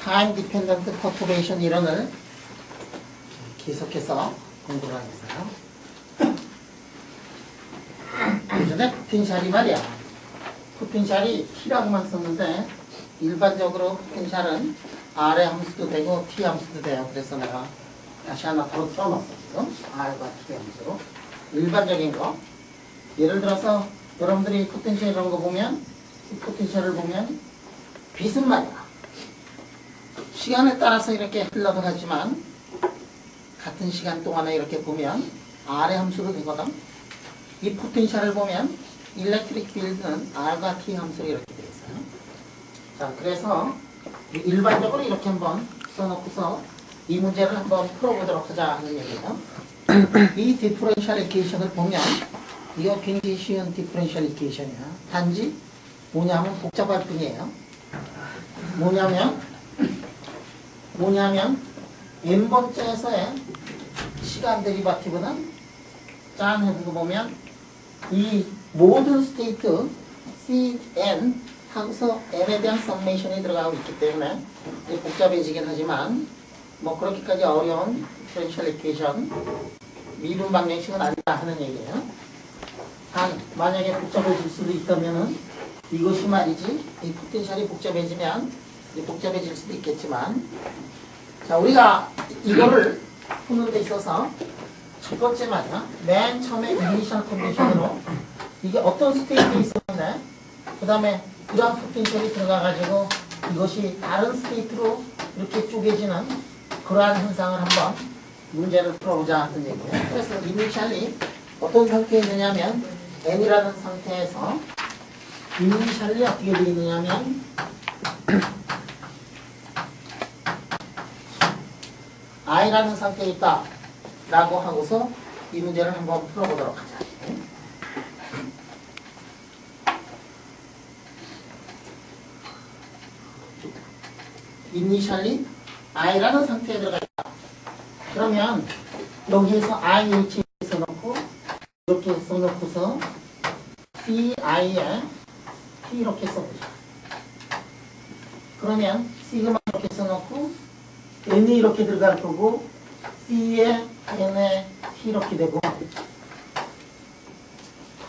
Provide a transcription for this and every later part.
타임 디펜던트 퍼투베이션 이론을 계속해서 공부를 하겠어요. 예전에 포텐셜이 말이야. 포텐셜이 T라고만 썼는데 일반적으로 포텐셜은 R의 함수도 되고 T 함수도 돼요. 그래서 내가 다시 하나 바로 써놨어 지금. R과 T 함수로. 일반적인 거. 예를 들어서 여러분들이 포텐셜 이런 거 보면 이 포텐셜을 보면 빛은 말이야. 시간에 따라서 이렇게 흘러도 가지만 같은 시간 동안에 이렇게 보면 R의 함수로 되거든. 이 포텐셜을 보면 일렉트릭 필드는 R과 T 함수로 이렇게 되어 있어요. 자, 그래서 일반적으로 이렇게 한번 써놓고서 이 문제를 한번 풀어보도록 하자 하는 얘기예요. 이 디퍼런셜 이퀘이션을 보면 이거 굉장히 쉬운 디퍼런셜 이퀘이션이야. 단지 뭐냐면 복잡할 뿐이에요. 뭐냐면 n번째에서의 시간 데리바티브는 짠 해보고 보면 이 모든 스테이트 Cn 하고서 n에 대한 서메이션이 들어가고 있기 때문에 복잡해지긴 하지만 뭐 그렇게까지 어려운 디퍼런셜 이퀘이션 미분 방정식은 아니다 하는 얘기예요. 단 만약에 복잡해질 수도 있다면은 이것이 말이지 이 포텐셜이 복잡해지면 복잡해질 수도 있겠지만 자 우리가 이거를 푸는 데 있어서 첫 번째 말이야. 맨 처음에 이니셜 컨디션으로 이게 어떤 스테이트에 있었는데 그 다음에 그런 포텐셜이 들어가가지고 이것이 다른 스테이트로 이렇게 쪼개지는 그러한 현상을 한번 문제를 풀어보자 하는 얘기예요. 그래서 이니셜이 어떤 상태에 있느냐면 n이라는 상태에서 이니셜이 어떻게 되어 있느냐면 i라는 상태에 있다 라고 하고서 이 문제를 한번 풀어보도록 하자. 이니셜이 i라는 상태에 들어가 있다. 그러면 여기에서 IH 써놓고 이렇게 써놓고서 CI에 T 이렇게 써보자. 그러면 시그마 이렇게 써놓고 N이 이렇게 들어갈 거고 C에 N에 T 이렇게 되고 그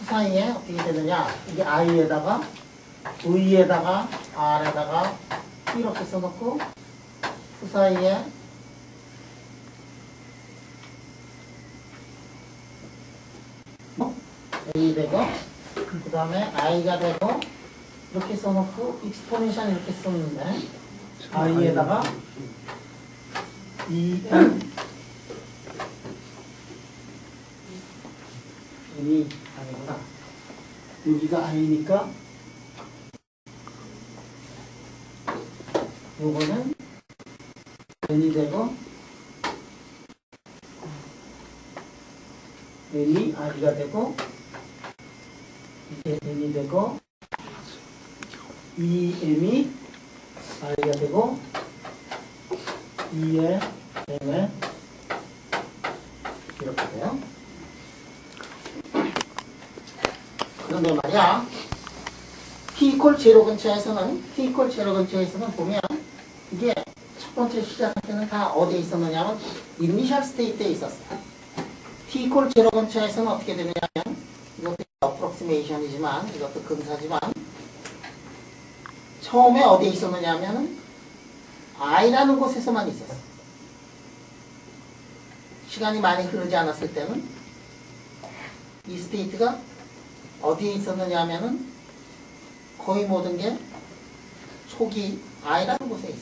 사이에 어떻게 되느냐 이게 I에다가 V에다가 R에다가 T 이렇게 써놓고 그 사이에 A 되고 그 다음에 I가 되고 이렇게 써놓고 익스포넨셜 이렇게 썼는데 I에다가 EN N이 아니구나. 여기가 I니까 요거는 N이 되고 N이 I가 되고 이게 N이 되고 EM이 I가 되고 E에 M에 이렇게 돼요. 그런데 말이야 T=0 근처에서는 보면 이게 첫 번째 시작할 때는 다 어디에 있었느냐면 이니셜 스테이트에 있었어. T=0 근처에서는 어떻게 되느냐면 이것도 어프록시메이션이지만 이것도 근사지만 처음에 어디에 있었느냐면 I라는 곳에서만 있었어. 시간이 많이 흐르지 않았을 때는 이 스테이트가 어디에 있었느냐면은 거의 모든 게 초기 I라는 곳에 있어.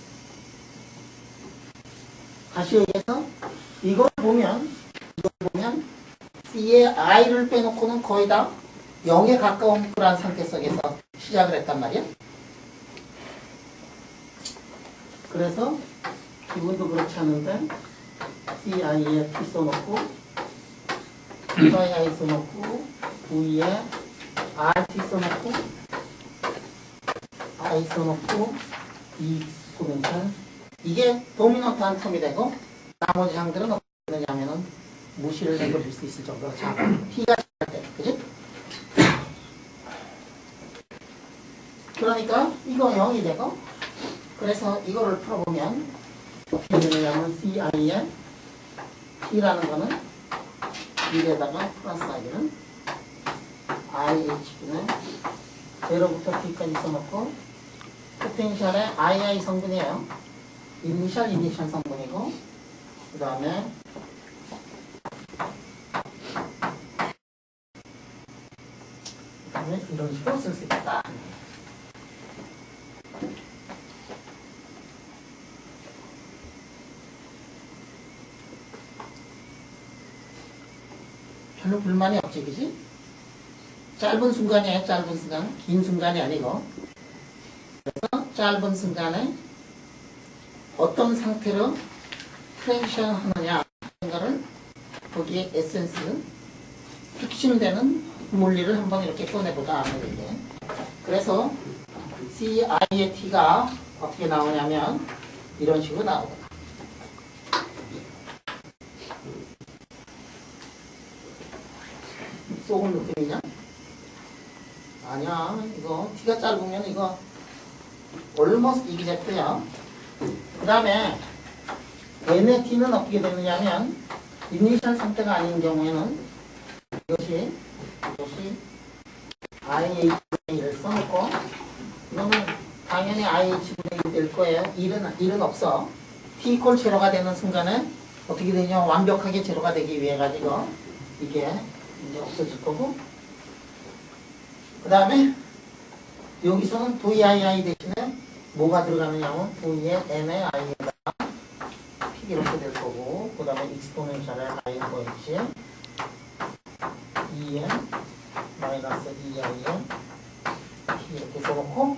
다시 얘기해서 이걸 보면 C의 I를 빼놓고는 거의 다 0에 가까운 그런 상태 속에서 시작을 했단 말이야. 그래서 기분도 그렇지 않은데 CI에 T 써놓고 CI 써놓고 V에 RT 써놓고 I 써놓고 E 소변철 이게 도미넌트한 텀이 되고 나머지 항들은 어떻게 되느냐면은 무시를 내버릴 수 있을 정도로 작아. T가 작을 때, 그지? 그러니까 이거 0이 되고 그 그래서 이거를 풀어보면 어떻게 되느냐면 CI에 T라는 거는 1에다가 플러스 I는 IH분의 0부터 T까지 써놓고 포텐셜의 II 성분이에요. 이니셜 성분이고 그 다음에 이런 식으로 쓸 수 있다. 별로 불만이 없지, 그지? 짧은 순간이에요, 짧은 순간. 긴 순간이 아니고. 그래서 짧은 순간에 어떤 상태로 트랜지션 하느냐 하는 거를 거기에 에센스, 핵심되는 물리를 한번 이렇게 꺼내보자 하는 얘기예요. 그래서 CI의 T가 어떻게 나오냐면 이런 식으로 나오거든. 쏘은 느낌이냐? 아니야. 이거 T가 짧으면 이거 almost exact야. 그 다음에 N의 T는 어떻게 되느냐면 이니셜 상태가 아닌 경우에는 이것이 IH분의 1을 써놓고 이거는 당연히 IH분의 1이 될 거예요. 1은 없어. T 이퀄 제로가 되는 순간에 어떻게 되냐? 완벽하게 제로가 되기 위해 가지고 이게 이제 없어질 거고 그 다음에 여기서는 VII 대신에 뭐가 들어가느냐면 V의 N의 I에다가 P 이렇게 될 거고 그 다음에 익스포넨셜의 I 더해지 EN 마이너스 EI에 P 이렇게 써놓고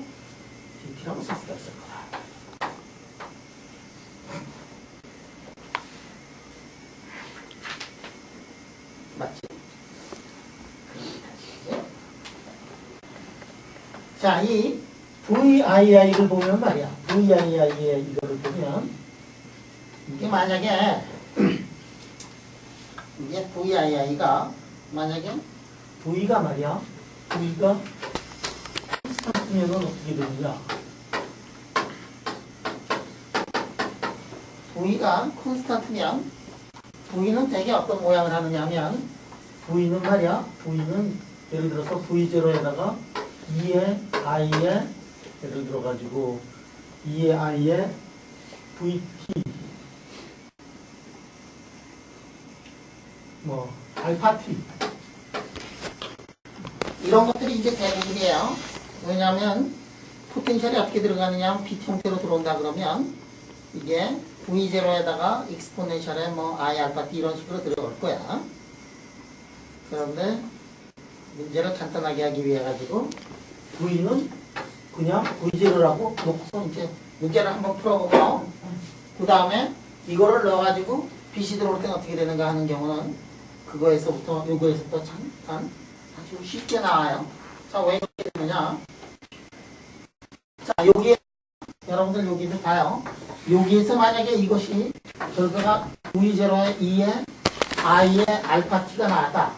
DT라고 쓸 수가 있을 거다. 맞지? 자, 이 VII를 보면 말이야. VII의 이거를 보면 이게 만약에 이제 VII가 만약에 V가 말이야. V가 콘스탄트면은 어떻게 되느냐? V가 콘스탄트면 V는 되게 어떤 모양을 하느냐면 V는 말이야. V는 예를 들어서 V0에다가 2의 I에 예를 들어가지고 2의 I에 VT 뭐 알파 T 이런 것들이 이제 대부분이에요. 왜냐하면 포텐셜이 어떻게 들어가느냐 BT 형태로 들어온다 그러면 이게 V0에다가 익스포넨셜에 뭐 I 알파 T 이런 식으로 들어갈 거야. 그런데 문제를 간단하게 하기 위해 가지고 V는 그냥 V0라고 놓고서 이제 문제를 한번 풀어보고 그 다음에 이거를 넣어가지고 빛이 들어올 때는 어떻게 되는가 하는 경우는 그거에서부터 요거에서부터 잠깐 아주 쉽게 나와요. 자, 왜 이렇게 되느냐? 자, 여기에 여러분들 여기를 봐요. 여기에서 만약에 이것이 결과가 V0의 2에 I의 알파 T가 나왔다.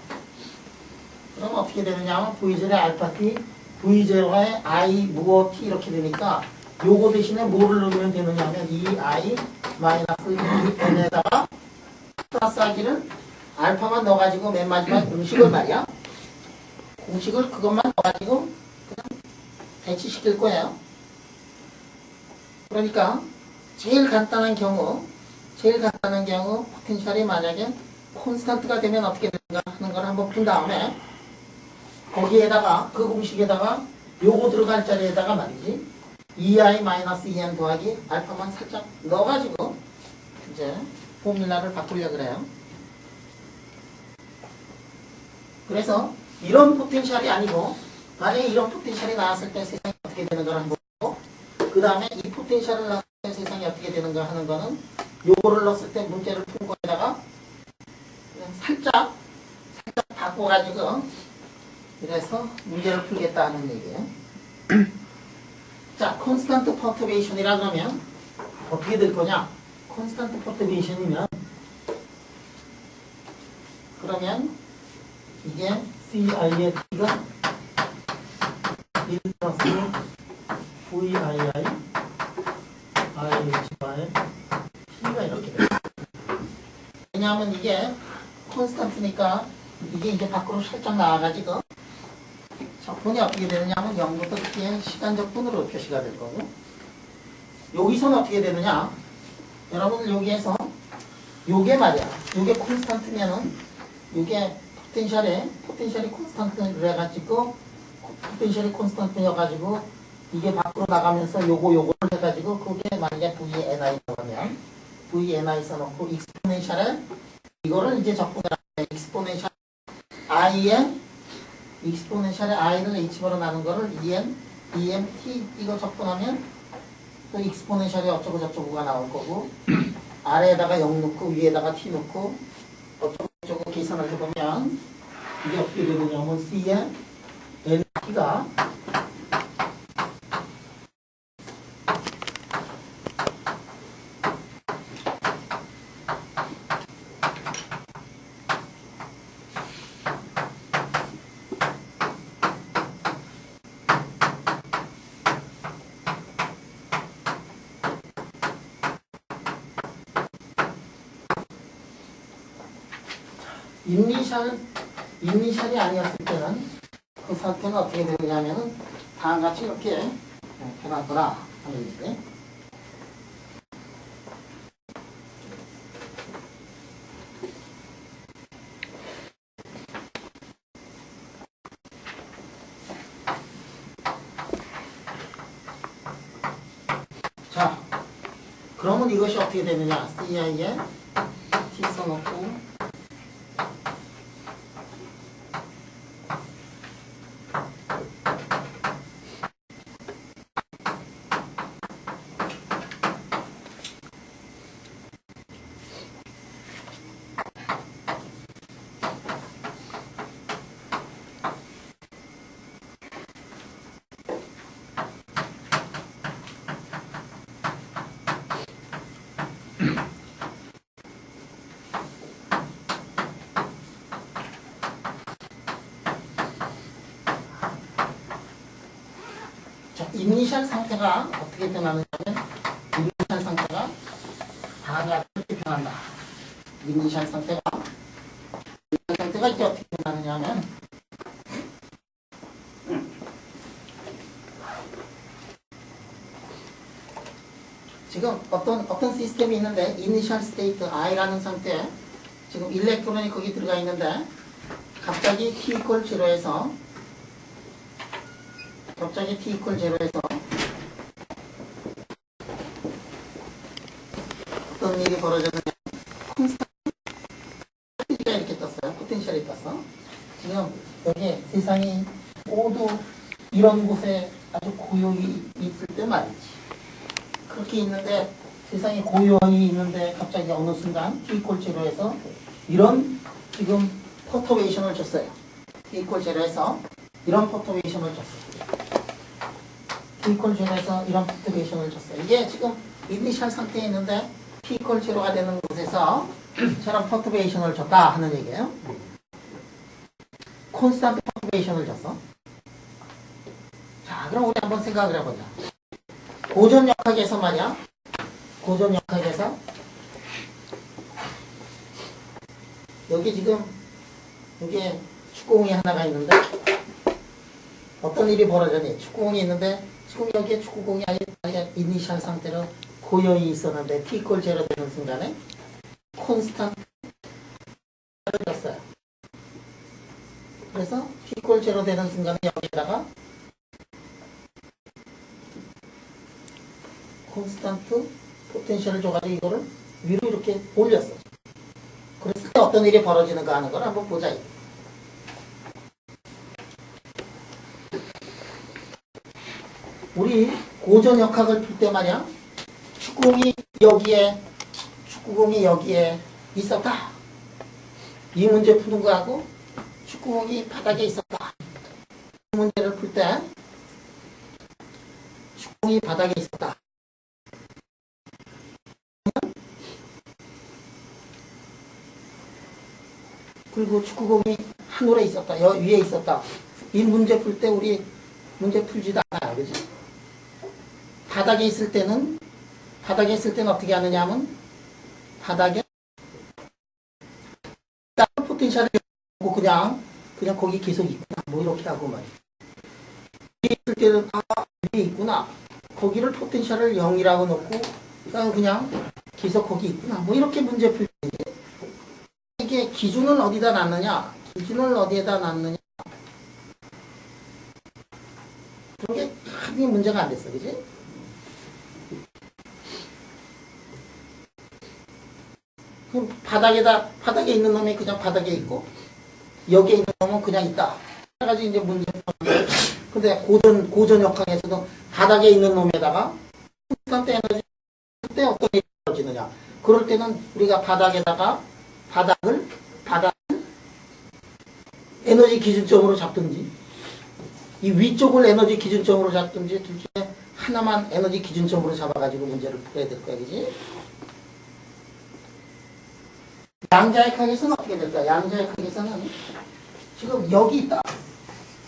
그럼 어떻게 되느냐 하면 V0의 알파 T, V0의 I 무어 T 이렇게 되니까 요거 대신에 뭐를 넣으면 되느냐 하면 이 I 마이너스 2N에다가 플러스 하기를 알파만 넣어가지고 맨 마지막 공식을 말이야. 공식을 그것만 넣어가지고 그냥 배치시킬 거예요. 그러니까 제일 간단한 경우 포텐셜이 만약에 콘스탄트가 되면 어떻게 되는가 하는 걸 한번 푼 다음에 거기에다가 그 공식에다가 요거 들어갈 자리에다가 말이지 2i-2n 더하기 알파만 살짝 넣어가지고 이제 포뮬라를 바꾸려고 그래요. 그래서 이런 포텐셜이 아니고 만약에 이런 포텐셜이 나왔을 때 세상이 어떻게 되는가를 한번 보고 그 다음에 이 포텐셜을 나왔을 때 세상이 어떻게 되는가 하는 거는 요거를 넣었을 때 문제를 푼 거에다가 그냥 살짝 바꿔가지고 그래서 문제를 풀겠다는 얘기예요. 자, 콘스탄트 퍼터베이션이라 그러면 어떻게 될 거냐? 콘스탄트 퍼터베이션이면 그러면 이게 CI의 T가 1 플러스 VII IH바의 P가 이렇게 돼요. 왜냐하면 이게 콘스탄트니까 이게 이제 밖으로 살짝 나와가지고 적분이 어떻게 되느냐면 0부터 T의 시간적 분으로 표시가 될 거고, 여기서는 어떻게 되느냐, 여러분들 여기에서 요게 말이야, 요게 콘스탄트면은 요게 포텐셜이 콘스탄트를 해가지고 포텐셜이 콘스탄트여가지고 이게 밖으로 나가면서 요거를 해가지고 그게 만약에 VNI라고 하면 VNI 써놓고 익스포넨셜에 이거를 이제 적분을 하면 익스포넨셜 I를 H번호 나눈 거를 EMT 이거 적분하면 또 익스포넨셜이 어쩌고 저쩌고가 나올 거고, 아래에다가 0 넣고 위에다가 T 넣고 어쩌고 저쩌고 계산을 해보면 이게 어떻게 되느냐면 C에 NT가 인니셜이 아니었을 때는 그 상태는 어떻게 되느냐면은 다음과 같이 이렇게 해놨더라 하는 얘기. 자, 그러면 이것이 어떻게 되느냐? CI에 T 써놓고 이니셜 상태가 어떻게 변하느냐면, 이니셜 상태가 다음과 같이 변한다. 이니셜 상태가 이제 어떻게 변하느냐면, 지금 어떤 시스템이 있는데, 이니셜 스테이트 I라는 상태에 지금 일렉트론이 거기 들어가 있는데, 갑자기 T 이퀄 0에서 T 이퀄 0에서 어떤 일이 벌어졌느냐, 포텐셜이 이렇게 떴어요. 포텐셜이 떴어. 지금 여기 세상이 모두 이런 곳에 아주 고요히 있을 때 말이지. 그렇게 있는데, 세상이 고요히 있는데 갑자기 어느 순간 T 이퀄 0에서 이런 지금 퍼터베이션을 줬어요. T 이퀄 0에서 이런 퍼터베이션을 줬어요. T 이퀄 0에서 이런 퍼터베이션을 줬어요. 이게 지금 이니셜 상태에 있는데 T 이퀄 0가 되는 곳에서 저런 퍼터베이션을 줬다 하는 얘기예요. 콘스탄트 퍼터베이션을 줬어. 자, 그럼 우리 한번 생각을 해보자. 고전역학에서 말이야. 고전역학에서 여기 지금 여기에 축구공이 하나가 있는데 어떤 일이 벌어졌니? 축구공이 있는데 지금 여기에 축구공이 아예 이니셜 상태로 고요히 있었는데 T 이퀄 0 되는 순간에 콘스탄트를 줬어요. 그래서 T 이퀄 0 되는 순간에 여기에다가 콘스탄트 포텐셜을 줘가지고 이거를 위로 이렇게 올렸어. 그랬을 때 어떤 일이 벌어지는가 하는 걸 한번 보자. 우리 고전역학을 풀 때 말이야, 축구공이 여기에 있었다. 이 문제 푸는 거하고 축구공이 바닥에 있었다. 이 문제를 풀 때 축구공이 바닥에 있었다. 그리고 축구공이 하늘에 있었다. 위에 있었다. 이 문제 풀 때 우리 문제 풀지도 않아요. 그지? 바닥에 있을 때는 바닥에 있을 때는 어떻게 하느냐 하면 바닥에 다른 포텐셜을 뭐 그냥 거기 계속 있구나 뭐 이렇게 하고 말이야. 위에 있을 때는 위에 있구나. 거기를 포텐셜을 0이라고 놓고 그냥 계속 거기 있구나 뭐 이렇게 문제 풀 때 이게 기준을 어디다 놨느냐, 기준을 어디에다 놨느냐 그런 게 크게 문제가 안 됐어, 그지? 그럼 바닥에 있는 놈이 그냥 바닥에 있고 여기에 있는 놈은 그냥 있다. 여러 가지 이제 문제. 근데 고전 역학에서도 바닥에 있는 놈에다가 콘스탄트 에너지 때 어떤 일이 벌어지느냐. 그럴 때는 우리가 바닥을 에너지 기준점으로 잡든지 이 위쪽을 에너지 기준점으로 잡든지 둘 중에 하나만 에너지 기준점으로 잡아가지고 문제를 풀어야 될 거야, 그지? 양자역학에서는 어떻게 될까? 양자역학에서는 지금 여기 있다.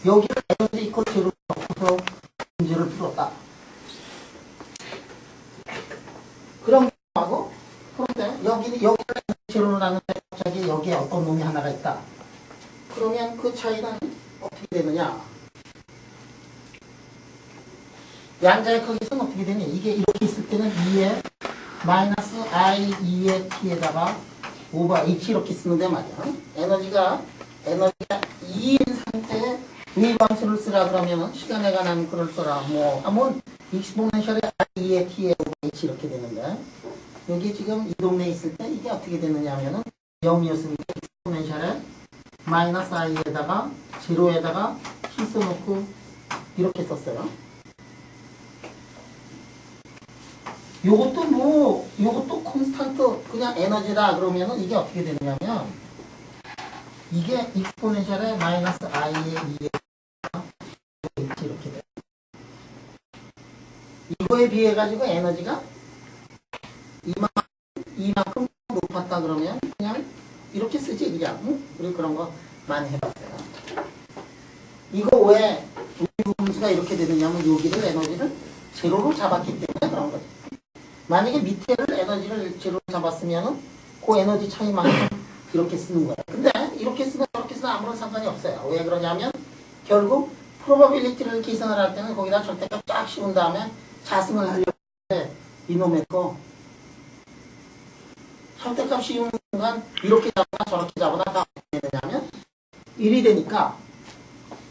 여기를 에너지 이퀄 제로로 넣고서 문제를 풀었다. 그런 경우하고 그런데 여기를 에너지 제로로 놨는데 갑자기 여기에 어떤 놈이 하나가 있다. 그러면 그 차이는 어떻게 되느냐? 양자역학에서는 어떻게 되냐? 이게 이렇게 있을 때는 2에 마이너스 I 2의 t에다가 오버 h 이렇게 쓰는데 말이야. 에너지가 2인 상태에 유의방수를 쓰라 그러면은 시간에 관한 글을 써라. 뭐 익스포넨셜의 I 2의 t에 오버 h 이렇게 되는데 여기 지금 이 동네에 있을 때 이게 어떻게 되느냐 하면은 0이었으니까 익스포넨셜에 마이너스 i에다가 제로에다가 t 써놓고 이렇게 썼어요. 요것도 콘스탄트 그냥 에너지다 그러면은 이게 어떻게 되느냐면 이게 익스포넨셜에 마이너스 i의 2에 이렇게 돼. 이거에 비해 가지고 에너지가 이만큼 높았다 그러면 그냥 이렇게 쓰지 그냥. 우리 그런 거 많이 해봤어요. 이거 왜 우리 분수가 이렇게 되느냐면 여기를 에너지를 제로로 잡았기 때문에 그런 거지. 만약에 밑에를 에너지를 제로로 잡았으면은 그 에너지 차이만큼 이렇게 쓰는 거야. 근데 이렇게 쓰나 저렇게 쓰나 아무런 상관이 없어요. 왜 그러냐면 결국 프로바빌리티를 계산을 할 때는 거기다 절대값 쫙 씌운 다음에 자승을 하려고 하는데 이놈의 거 절대값 씌우는 순간 이렇게 잡거나 저렇게 잡거나 다 어떻게 되냐면 1이 되니까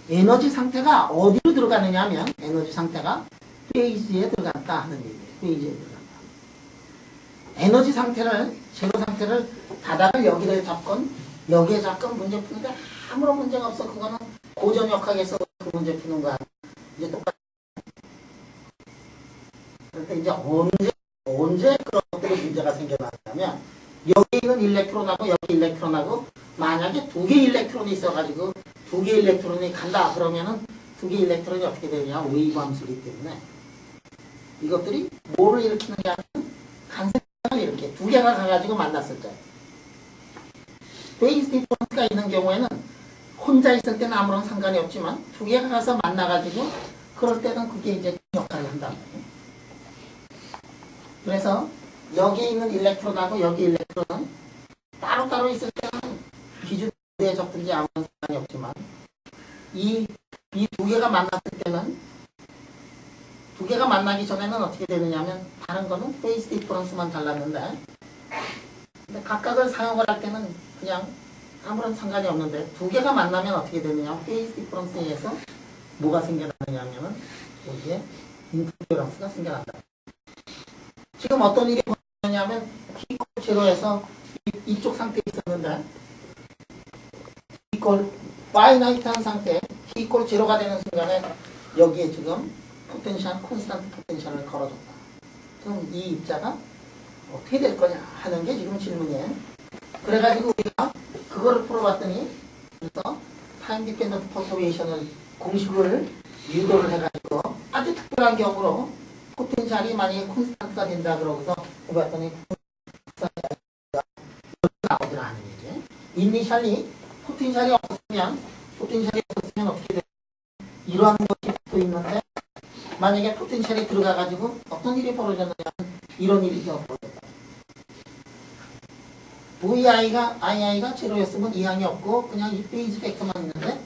에너지 상태가 어디로 들어가느냐 하면 에너지 상태가 페이지에 들어간다 하는 얘기예요. 페이지에 들어간다. 에너지 상태를 제로 상태를 바닥을 여기를 잡건 여기에 잡건 문제 푸는데 아무런 문제가 없어. 그거는 고전 역학에서 그 문제 푸는 거야. 이제 똑같아. 그런데 이제 언제 그런 것들이 문제가 생겨나냐면 여기 있는 일렉트론하고 여기 일렉트론하고 만약에 두 개의 일렉트론이 있어가지고 두 개의 일렉트론이 간다 그러면은 두 개의 일렉트론이 어떻게 되냐? 웨이브 함수이기 때문에 이것들이 뭐를 일으키는 게 아니면 간섭을 이렇게 두 개가 가가지고 만났을 때 페이스 디퍼런스가 있는 경우에는 혼자 있을 때는 아무런 상관이 없지만 두 개가 가서 만나가지고 그럴 때는 그게 이제 역할을 한단 말이에요. 그래서 여기에 있는 일렉트론하고 여기 일렉트론은 따로따로 있을 때는 기준에 적든지 아무런 상관이 없지만 이 두 개가 만났을 때는 두 개가 만나기 전에는 어떻게 되느냐면 다른 거는 페이스 디퍼런스만 달랐는데 근데 각각을 사용을 할 때는 그냥 아무런 상관이 없는데 두 개가 만나면 어떻게 되느냐 페이스 디퍼런스에 의해서 뭐가 생겨나느냐면은 여기에 인터ference가 생겨난다. 지금 어떤 일이 벌어지냐면 t = 제로에서 이쪽 상태에 있었는데 t = 파이나이트한 상태 t = 제로가 되는 순간에 여기에 지금 포텐셜, 콘스탄트 포텐셜을 걸어줬다. 그럼 이 입자가 어떻게 될 거냐 하는 게 지금 질문이에요. 그래가지고 우리가 그거를 풀어봤더니 그래서 타임 디펜던트 퍼터베이션을 공식을 유도를 해가지고 아주 특별한 경우로 포텐셜이 만약에 콘스탄트가 된다 그러고서 해봤더니 콘스탄트가 나오더라 하는 얘기. 이니셜이 포텐셜이 없으면 어떻게 돼? 이러한 것이 붙어 있는데 만약에 포텐셜이 들어가가지고 어떤 일이 벌어졌느냐면 이런 일이 되어버렸다. VII가 제로였으면 이항이 없고 그냥 이 페이지 팩터만 있는데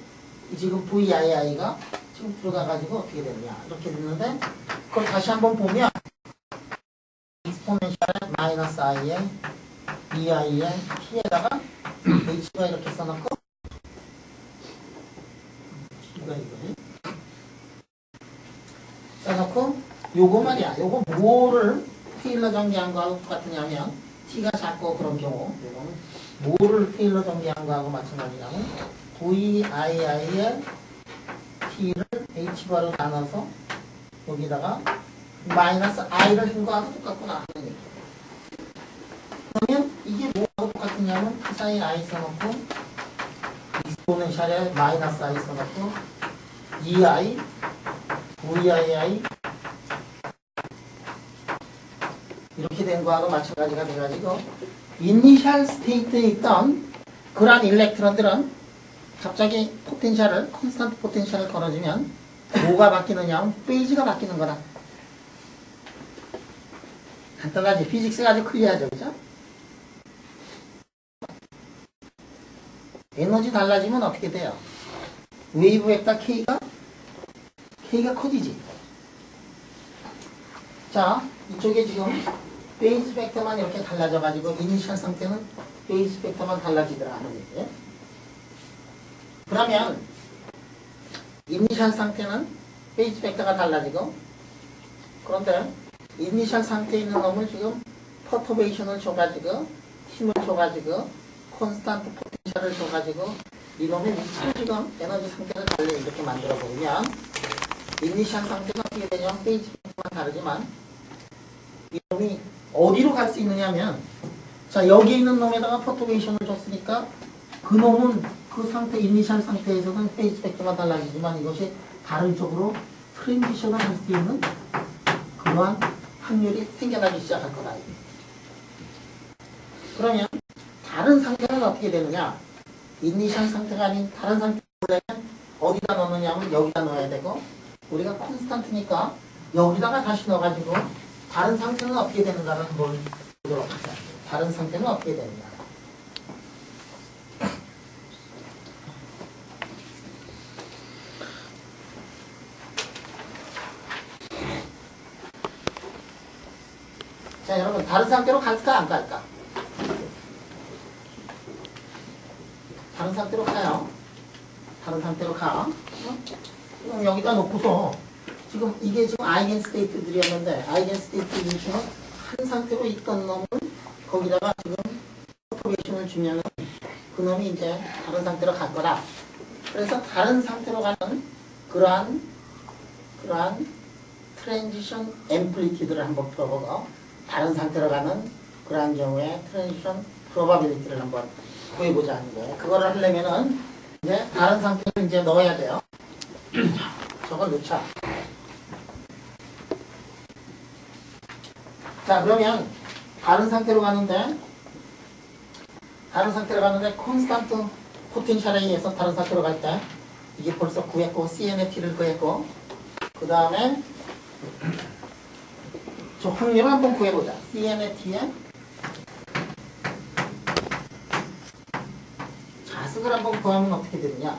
지금 VII가 지금 들어가가지고 어떻게 되느냐 이렇게 됐는데 그걸 다시 한번 보면 익스포넨셜의 마이너스 i에 ei에 t에다가 h가 이렇게 써놓고 t가 이거네 써놓고 요거 말이야. 요거 뭐를 테일러 정리한 거하고 똑같으냐면 t가 작고 그런 경우 요거는 뭐를 테일러 정리한 거하고 마찬가지냐면 vii에 t를 h바로 나눠서 여기다가 마이너스 i를 한 거하고 똑같구나 하는 얘기. 그러면 이게 뭐하고 똑같으냐면 그 사이에 i 써놓고 익스포넨셜에 마이너스 i 써놓고 ei, viii 이렇게 된 거하고 마찬가지가 돼가지고 이니셜 스테이트에 있던 그러한 일렉트론들은 갑자기 포텐셜을 콘스턴트 포텐셜을 걸어주면 뭐가 바뀌느냐? 페이지가 바뀌는 거다. 간단하지? 피직스가 아주 클리어하죠, 그죠? 에너지 달라지면 어떻게 돼요? 웨이브 벡터 K가 커지지. 자, 이쪽에 지금 페이지 벡터만 이렇게 달라져가지고 이니셜 상태는 페이지 벡터만 달라지더라 하는 얘기예요. 그러면 이니셜 상태는 페이지 벡터가 달라지고 그런데 이니셜 상태에 있는 놈을 지금 퍼터베이션을 줘가지고 힘을 줘가지고 콘스탄트 포텐셜을 줘가지고 이놈의 위치를 지금 에너지 상태를 달리 이렇게 만들어 보면 이니셜 상태가 어떻게 되냐면 페이지 벡터만 다르지만 이놈이 어디로 갈 수 있느냐면 자 여기 있는 놈에다가 퍼터베이션을 줬으니까 그 놈은 그 상태 이니셜 상태에서는 페이지 벡터가 달라지지만 이것이 다른 쪽으로 트랜지션을 할 수 있는 그러한 확률이 생겨나기 시작할 거다. 그러면 다른 상태는 어떻게 되느냐? 이니셜 상태가 아닌 다른 상태를 보려면 어디다 넣느냐 하면 여기다 넣어야 되고 우리가 콘스탄트니까 여기다가 다시 넣어가지고 다른 상태는 어떻게 되는가를 한번 보도록 하자. 다른 상태는 어떻게 되느냐. 자, 여러분, 다른 상태로 갈까, 안 갈까? 다른 상태로 가요. 다른 상태로 가. 그럼 여기다 놓고서, 지금 이게 지금 아이겐 스테이트들이었는데, 아이겐 스테이트 중에 한 상태로 있던 놈을 거기다가 지금 퍼터베이션을 주면은 그 놈이 이제 다른 상태로 갈 거다. 그래서 다른 상태로 가는 그러한 트랜지션 앰플리티드를 한번 풀어보고, 다른 상태로 가는 그러한 경우에 트랜지션 프로바빌리티를 한번 구해보자 하는 거예요. 그거를 하려면은 이제 다른 상태를 이제 넣어야 돼요. 저걸 넣자. 자, 그러면 다른 상태로 가는데 콘스탄트 포텐셜에 의해서 다른 상태로 갈 때 이게 벌써 구했고 CN의 T를 구했고 그 다음에 저 확률을 한번 구해보자. CN의 T에 자습을 한번 구하면 어떻게 되느냐.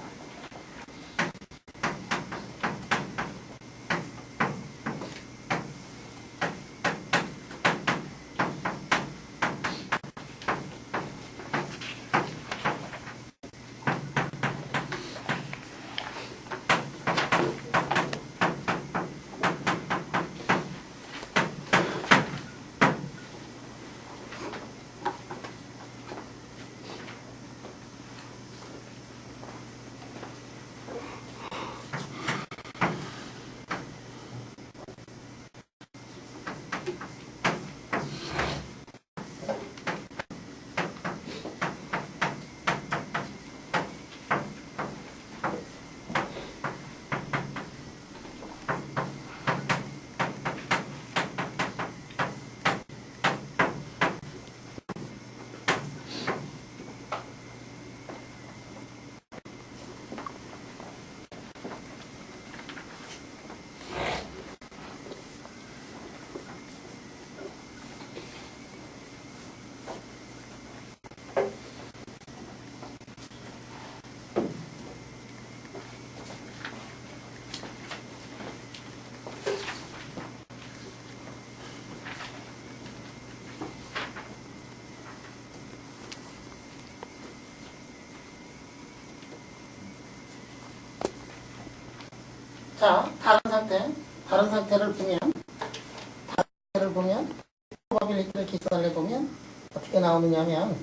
자, 다른 상태를 보면, 프로바빌리티를 계산을 해보면, 어떻게 나오느냐면,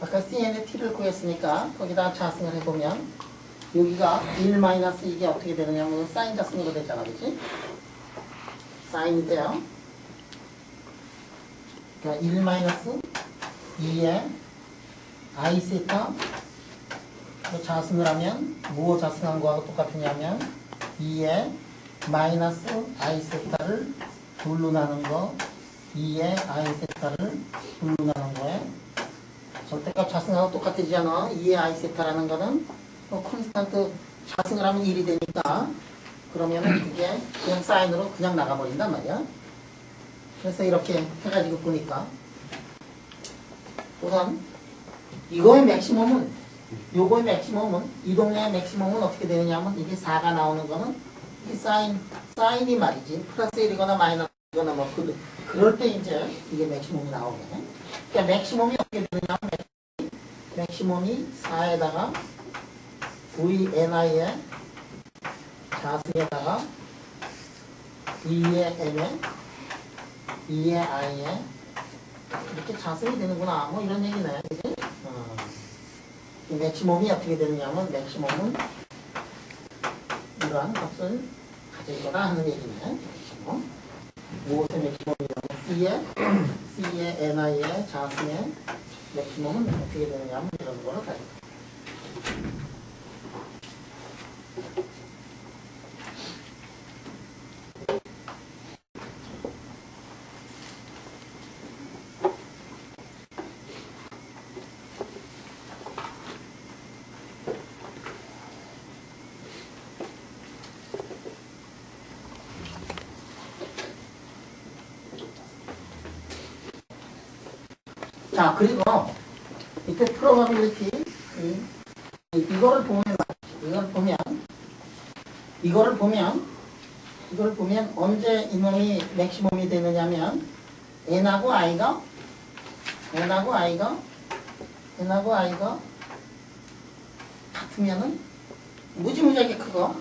아까 CN의 T를 구했으니까, 거기다 자승을 해보면, 여기가 1 마이너스 이게 어떻게 되느냐면, 사인 자승으로 되잖아, 그치? 사인이 돼요. 그러니까 1 마이너스 2에 I 세타, 자승을 하면, 뭐 자승한 거하고 똑같으냐면, 2에 마이너스 I 세타를 둘로 나눈 거, 2에 I 세타를 둘로 나눈 거에, 절대값 자승하고 똑같아지잖아. 2의 I 세타라는 거는, 콘스탄트 자승을 하면 1이 되니까, 그러면은 그게 그냥 사인으로 그냥 나가버린단 말이야. 그래서 이렇게 해가지고 보니까, 우선, 요거의 맥시멈은, 이 동네의 맥시멈은 어떻게 되느냐면, 이게 4가 나오는 거는, 이 사인이 말이지. 플러스 1이거나 마이너스이거나 뭐, 그럴 때 이제 이게 맥시멈이 나오게. 그러니까 맥시멈이 어떻게 되느냐면, 맥시멈이 4에다가 VNI의 자승에다가 2의 M에 2의 I에 이렇게 자승이 되는구나. 뭐 이런 얘기네. 그치? 이 맥시멈이 어떻게 되느냐면 맥시멈은 이러한 값을 가질 거다 하는 얘기네. 맥시멈. 무엇의 맥시멈이냐면 C의 NI의 자승의 맥시멈은 어떻게 되느냐면 이런 거로 가질 거다. 자, 그리고 이때 프로바빌리티 이거를 보면 언제 이놈이 맥시멈이 되느냐면 n하고 i가 같으면은 무지무지하게 크고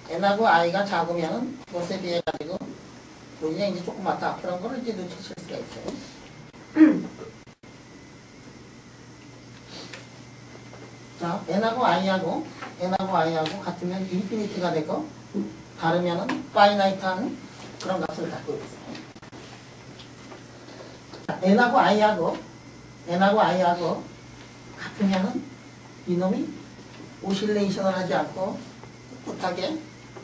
n하고 i가 작으면은 그것에 비해 가지고 굉장히 이제 조그맣다 그런 거를 이제 눈치챌 수가 있어요. 자, n하고 i하고 같으면 인피니티가 되고 다르면은 파이나이트한 그런 값을 갖고 있어요. 자, n하고 i하고 같으면은 이놈이 오실레이션을 하지 않고 꿋꿋하게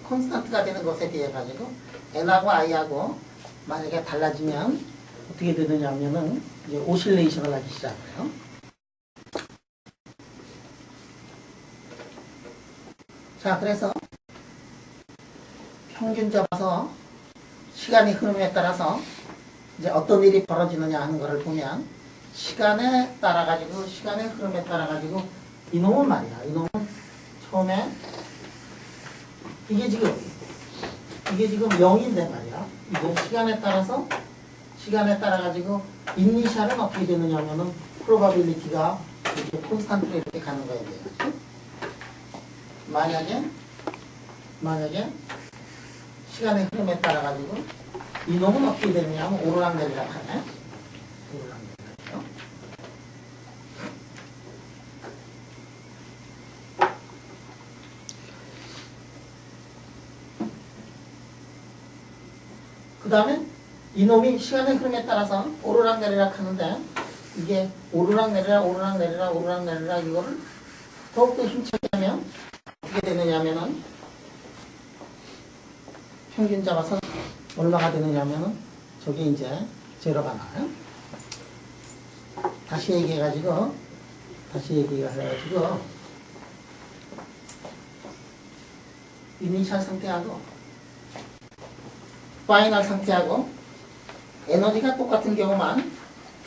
콘스탄트가 되는 것에 비해 가지고 n하고 i하고 만약에 달라지면 어떻게 되느냐면은 이제 오실레이션을 하기 시작해요. 자, 그래서 평균 잡아서 시간의 흐름에 따라서 이제 어떤 일이 벌어지느냐 하는 것을 보면 시간의 흐름에 따라 가지고 이놈은 말이야. 이놈은 처음에 이게 지금 0인데 말이야. 이거 시간에 따라 가지고 이니셜은 어떻게 되느냐면은 프로바빌리티가 이렇게 콘스탄트로 이렇게 가는 거에 대해 만약에 시간의 흐름에 따라 가지고 이놈은 어떻게 되느냐면 오르락내리락 하네. 오르락내리락이요. 그 다음에 이놈이 시간의 흐름에 따라서 오르락내리락 하는데 이게 오르락내리락 이거를 더욱더 힘차게 하면 어떻게 되느냐면은 평균 잡아서 얼마가 되느냐면은 저게 이제 제로가 나와요. 다시 얘기해가지고 이니셜 상태하고 파이널 상태하고 에너지가 똑같은 경우만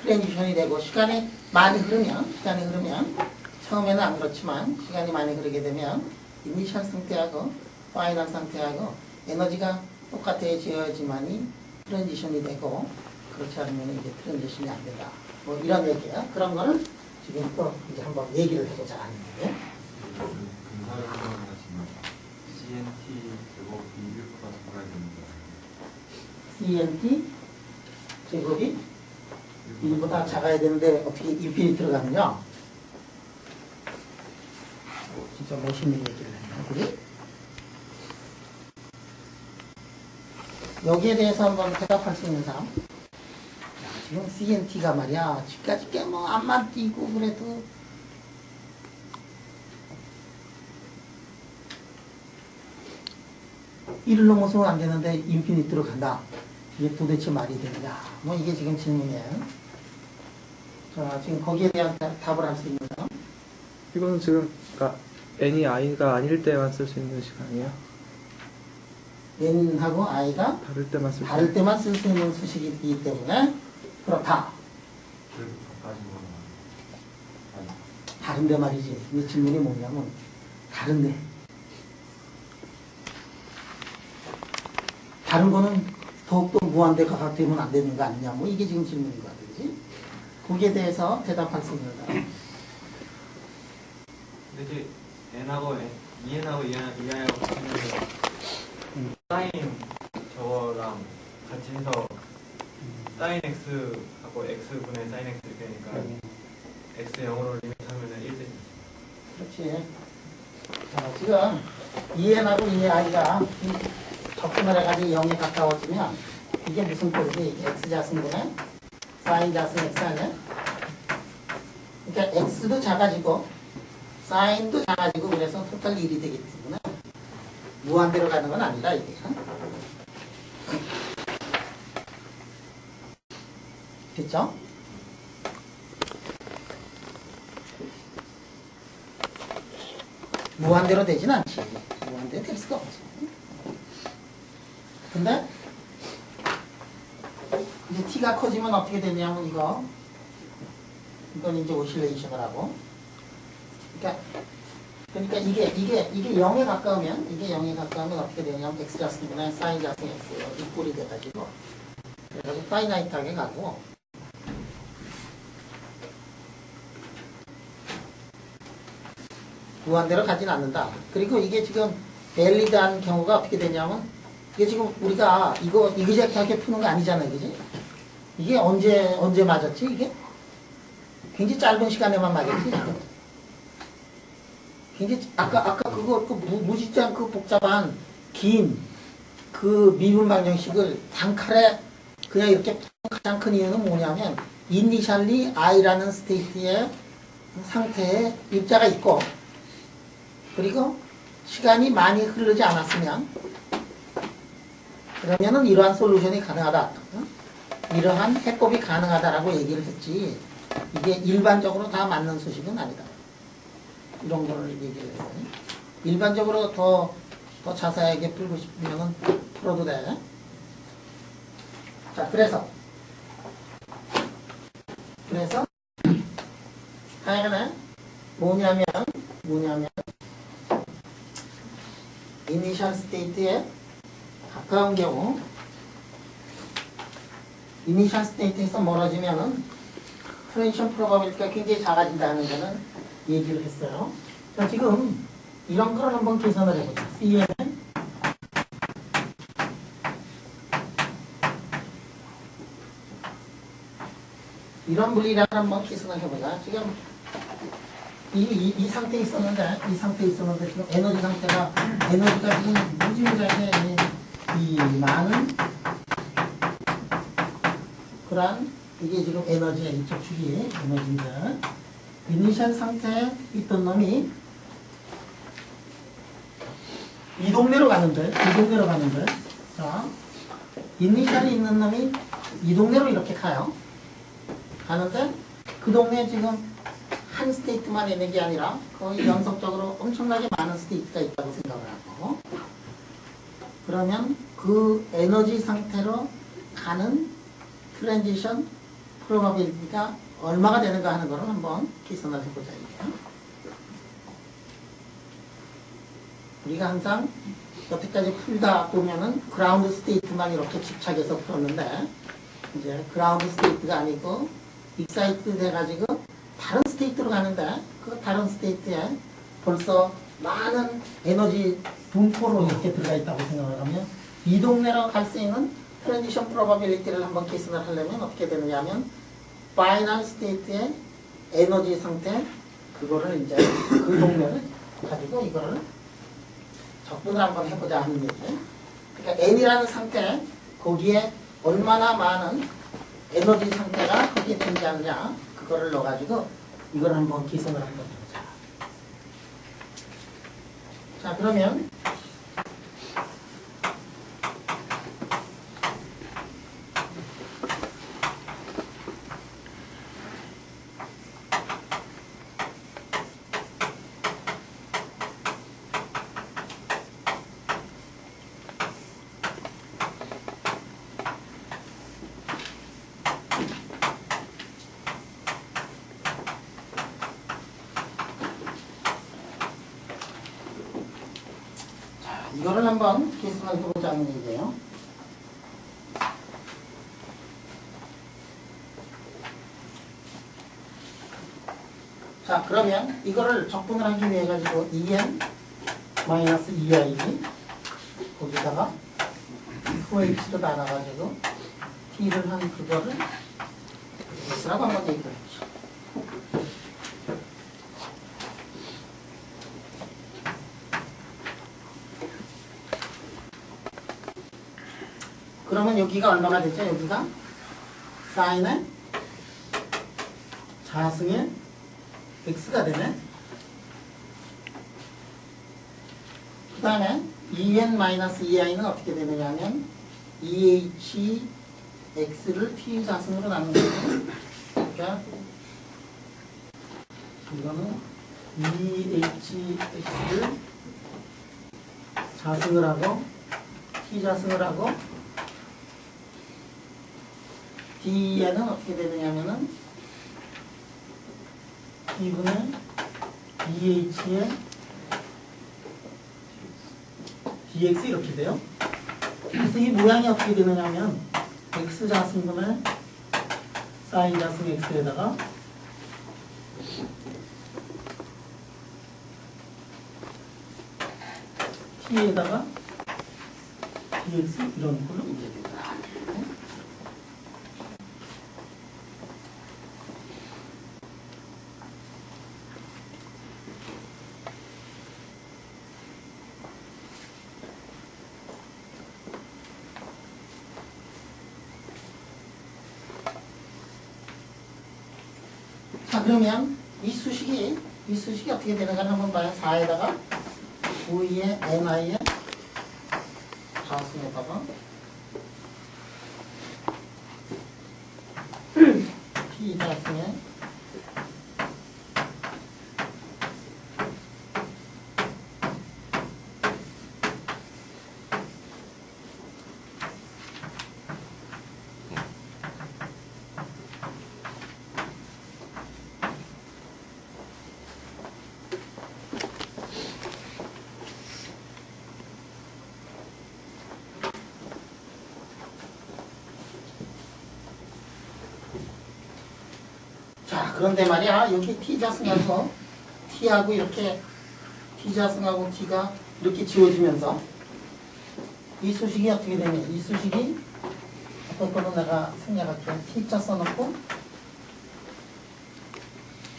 트랜지션이 되고 시간이 많이 흐르면 처음에는 안 그렇지만 시간이 많이 흐르게 되면 이니셜 상태하고 파이널 상태하고 에너지가 똑같아져야지만이 트랜지션이 되고 그렇지 않으면 이제 트랜지션이 안 된다. 뭐 이런 얘기야. 그런 거는 지금 또 이제 한번 얘기를 해보자 하는 얘기예요. CNT 제곱 2보다 작아야 됩니다. CNT 제곱이 1보다 작아야 되는데 어떻게 인피니트로 가느냐? 진짜 멋있는 얘기를 했네. 그래? 여기에 대해서 한번 대답할 수 있는 사람? 야, 지금 CNT가 말이야, 집까지 꽤 뭐 앞만 띄고 그래도 이를 넘어서는 안 되는데 인피니트로 간다. 이게 도대체 말이 되느냐? 뭐 이게 지금 질문이에요. 자, 지금 거기에 대한 답을 할 수 있는 사람? 이거는 지금 그러니까 n이 i가 아닐 때만 쓸 수 있는 시간이에요. n하고 i가 다를 때만 쓸 수 다를 때만 쓸 수 있는 수식이기 때문에 그렇다. 그래도 바꿔진 건 아니. 다른데 말이지. 이 질문이 뭐냐면 다른데. 다른 거는 더욱더 무한대가 되면 안 되는 거 아니냐. 뭐 이게 지금 질문인 거 같아. 그지? 거기에 대해서 대답할 수 있는 사람. 근데 이제 n하고 EN하고 EI하고 같이 해서 사인 저거랑 같이 해서 사인 x하고 x분의 사인 x 이렇게 되니까 x 0으로 리밋하면은 1대 그렇지. 자, 지금 EN하고 EI가 접근을 해가지고 0에 가까워지면 이게 무슨 꼴이지? x자승분의 사인 자승 x 아니야? 그러니까 x도 작아지고 사인도 작아지고 그래서 토탈 1이 되기 때문에 무한대로 가는 건 아니다 이게. 됐죠? 무한대로 되진 않지. 무한대로 될 수가 없지. 근데 이제 t가 커지면 어떻게 되냐면 이건 이제 오실레이션을 하고 그러니까 이게 0에 가까우면 어떻게 되냐면 x자승분의 사인 자승 x 이 꼴이 돼가지고 그래서 파이나이트하게 가고 무한대로 가진 않는다. 그리고 이게 지금 밸리드한 경우가 어떻게 되냐면 이게 지금 우리가 이거 이그젝트하게 푸는 거 아니잖아요, 그지? 이게 언제 맞았지 이게? 굉장히 짧은 시간에만 맞았지. 굉장히 아까 그거 무지장 그 복잡한 긴 그 미분 방정식을 단칼에 그냥 이렇게 가장 큰 이유는 뭐냐면 이니셜리 i라는 스테이트의 상태에 입자가 있고 그리고 시간이 많이 흐르지 않았으면 그러면은 이러한 솔루션이 가능하다. 이러한 해법이 가능하다라고 얘기를 했지. 이게 일반적으로 다 맞는 수식은 아니다. 이런 거를 얘기를 했어요. 일반적으로 더 자세하게 풀고 싶으면은 풀어도 돼. 자, 그래서 하여간에 뭐냐면 이니셜 스테이트에 가까운 경우 이니셜 스테이트에서 멀어지면은 트랜지션 프로바빌리티가 굉장히 작아진다는 거는 얘기를 했어요. 자, 지금 이런 걸 한번 계산을 해보자. Cn 이런 물리량을 한번 계산을 해보자. 지금 이 상태에 있었는데 지금 에너지가 지금 무지무지하게 이 많은 그런 이게 지금 에너지야. 이쪽 축이 에너지인데 이니셜 상태에 있던 놈이 이 동네로 가는데 자 이니셜이 있는 놈이 이 동네로 이렇게 가는데 그 동네에 지금 한 스테이트만 있는 게 아니라 거의 연속적으로 엄청나게 많은 스테이트가 있다고 생각을 하고 그러면 그 에너지 상태로 가는 트랜지션 프로바빌리티가 얼마가 되는가 하는 거를 한번 계산을 해보자. 이게. 우리가 항상 여태까지 풀다 보면은 그라운드 스테이트만 이렇게 집착해서 풀었는데 이제 그라운드 스테이트가 아니고 익사이트 돼가지고 다른 스테이트로 가는데 그 다른 스테이트에 벌써 많은 에너지 분포로 이렇게 들어가 있다고 생각을 하면 이 동네로 갈 수 있는 트랜지션 프로바빌리티를 한번 계산을 하려면 어떻게 되느냐 하면 파이널 스테이트의 에너지 상태 그거를 이제 그 동네를 가지고 이거를 적분을 한번 해보자 하는 얘기. 그러니까 n이라는 상태 거기에 얼마나 많은 에너지 상태가 거기에 존재하느냐 그거를 넣어가지고 이걸 한번 계산을 한번 해보자. 자 그러면 이거를 한번 계산을 해보자는 얘기예요. 자 그러면 이거를 적분을 하기 위해 가지고 2n 마이너스 2i 거기다가 4x로 나눠가지고 t를 한 그거를 x라고 한번 얘기해 봅시다. 그러면 여기가 얼마가 되죠? 여기가 사인의 자승의 x가 되네. 그 다음에 2n-2i는 어떻게 되느냐 하면 2h x를 t 자승으로 나누는 거죠. 그러니까 이거는 2h x를 자승을 하고 t 자승을 하고 dn은 어떻게 되느냐면은 t분의 2h의 dx 이렇게 돼요. 그래서 이 모양이 어떻게 되느냐면 x 자승분의 sin 자승 x에다가 t에다가 dx 이런 걸로 이제 됩니다. 자 그러면 이 수식이 어떻게 되는가 한번 봐요. 4에다가 9의 ni의 자승에다가 t 자승에 자 그런데 말이야 여기 t자승하고 t하고 이렇게 t자승하고 t가 이렇게 지워지면서 이 수식이 어떻게 되냐 이 수식이 어떤 거는 내가 생략할게 t자 써놓고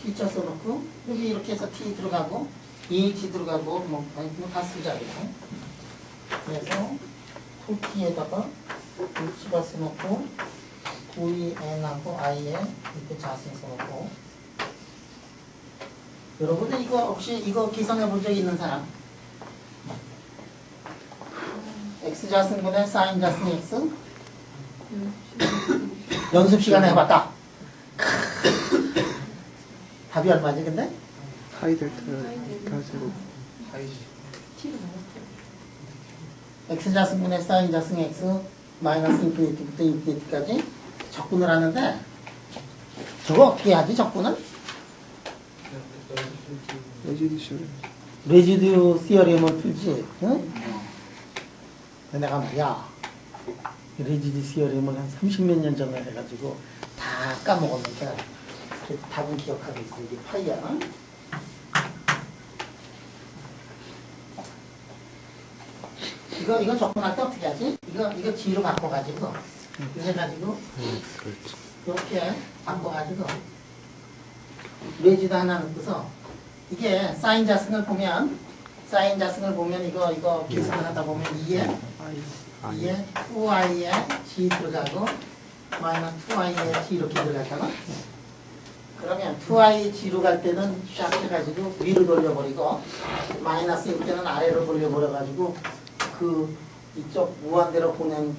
t자 써놓고 여기 이렇게 해서 t 들어가고 EH 들어가고 뭐 다 쓰자 그냥. 그래서 2t에다가 H가 써놓고 9n하고 i에 이렇게 자승 써놓고 여러분들 이거 혹시 이거 계산해 본 적 있는 사람? x 자승분의 sin 자승 x 연습 시간에 해봤다. 답이 얼마지 근데? 파이 델타 제곱 x 자승분의 sin 자승 x 마이너스 인피니티부터 인피니티까지 적분을 하는데 저거 어떻게 하지 적분을? 레지듀 시어리움을 풀지. 응? 내가 말이야 레지듀 시어리움을 한 30몇 년 전에 해가지고 다 까먹었는데 답은 기억하고 있어. 이게 파이야. 이거 접근할 때 어떻게 하지? 이거 G로 바꿔가지고 이래 가지고 그렇지. 이렇게 바꿔가지고 레지도 하나 넣고서 이게 사인 자승을 보면 이거 계산을 하다 보면 2에 2i에 G 들어가고 마이너스 2i에 G 이렇게 들어가잖아. 그러면 2i G로 갈 때는 샥 해가지고 위로 돌려버리고 마이너스일 때는 아래로 돌려버려가지고 그 이쪽 무한대로 보낸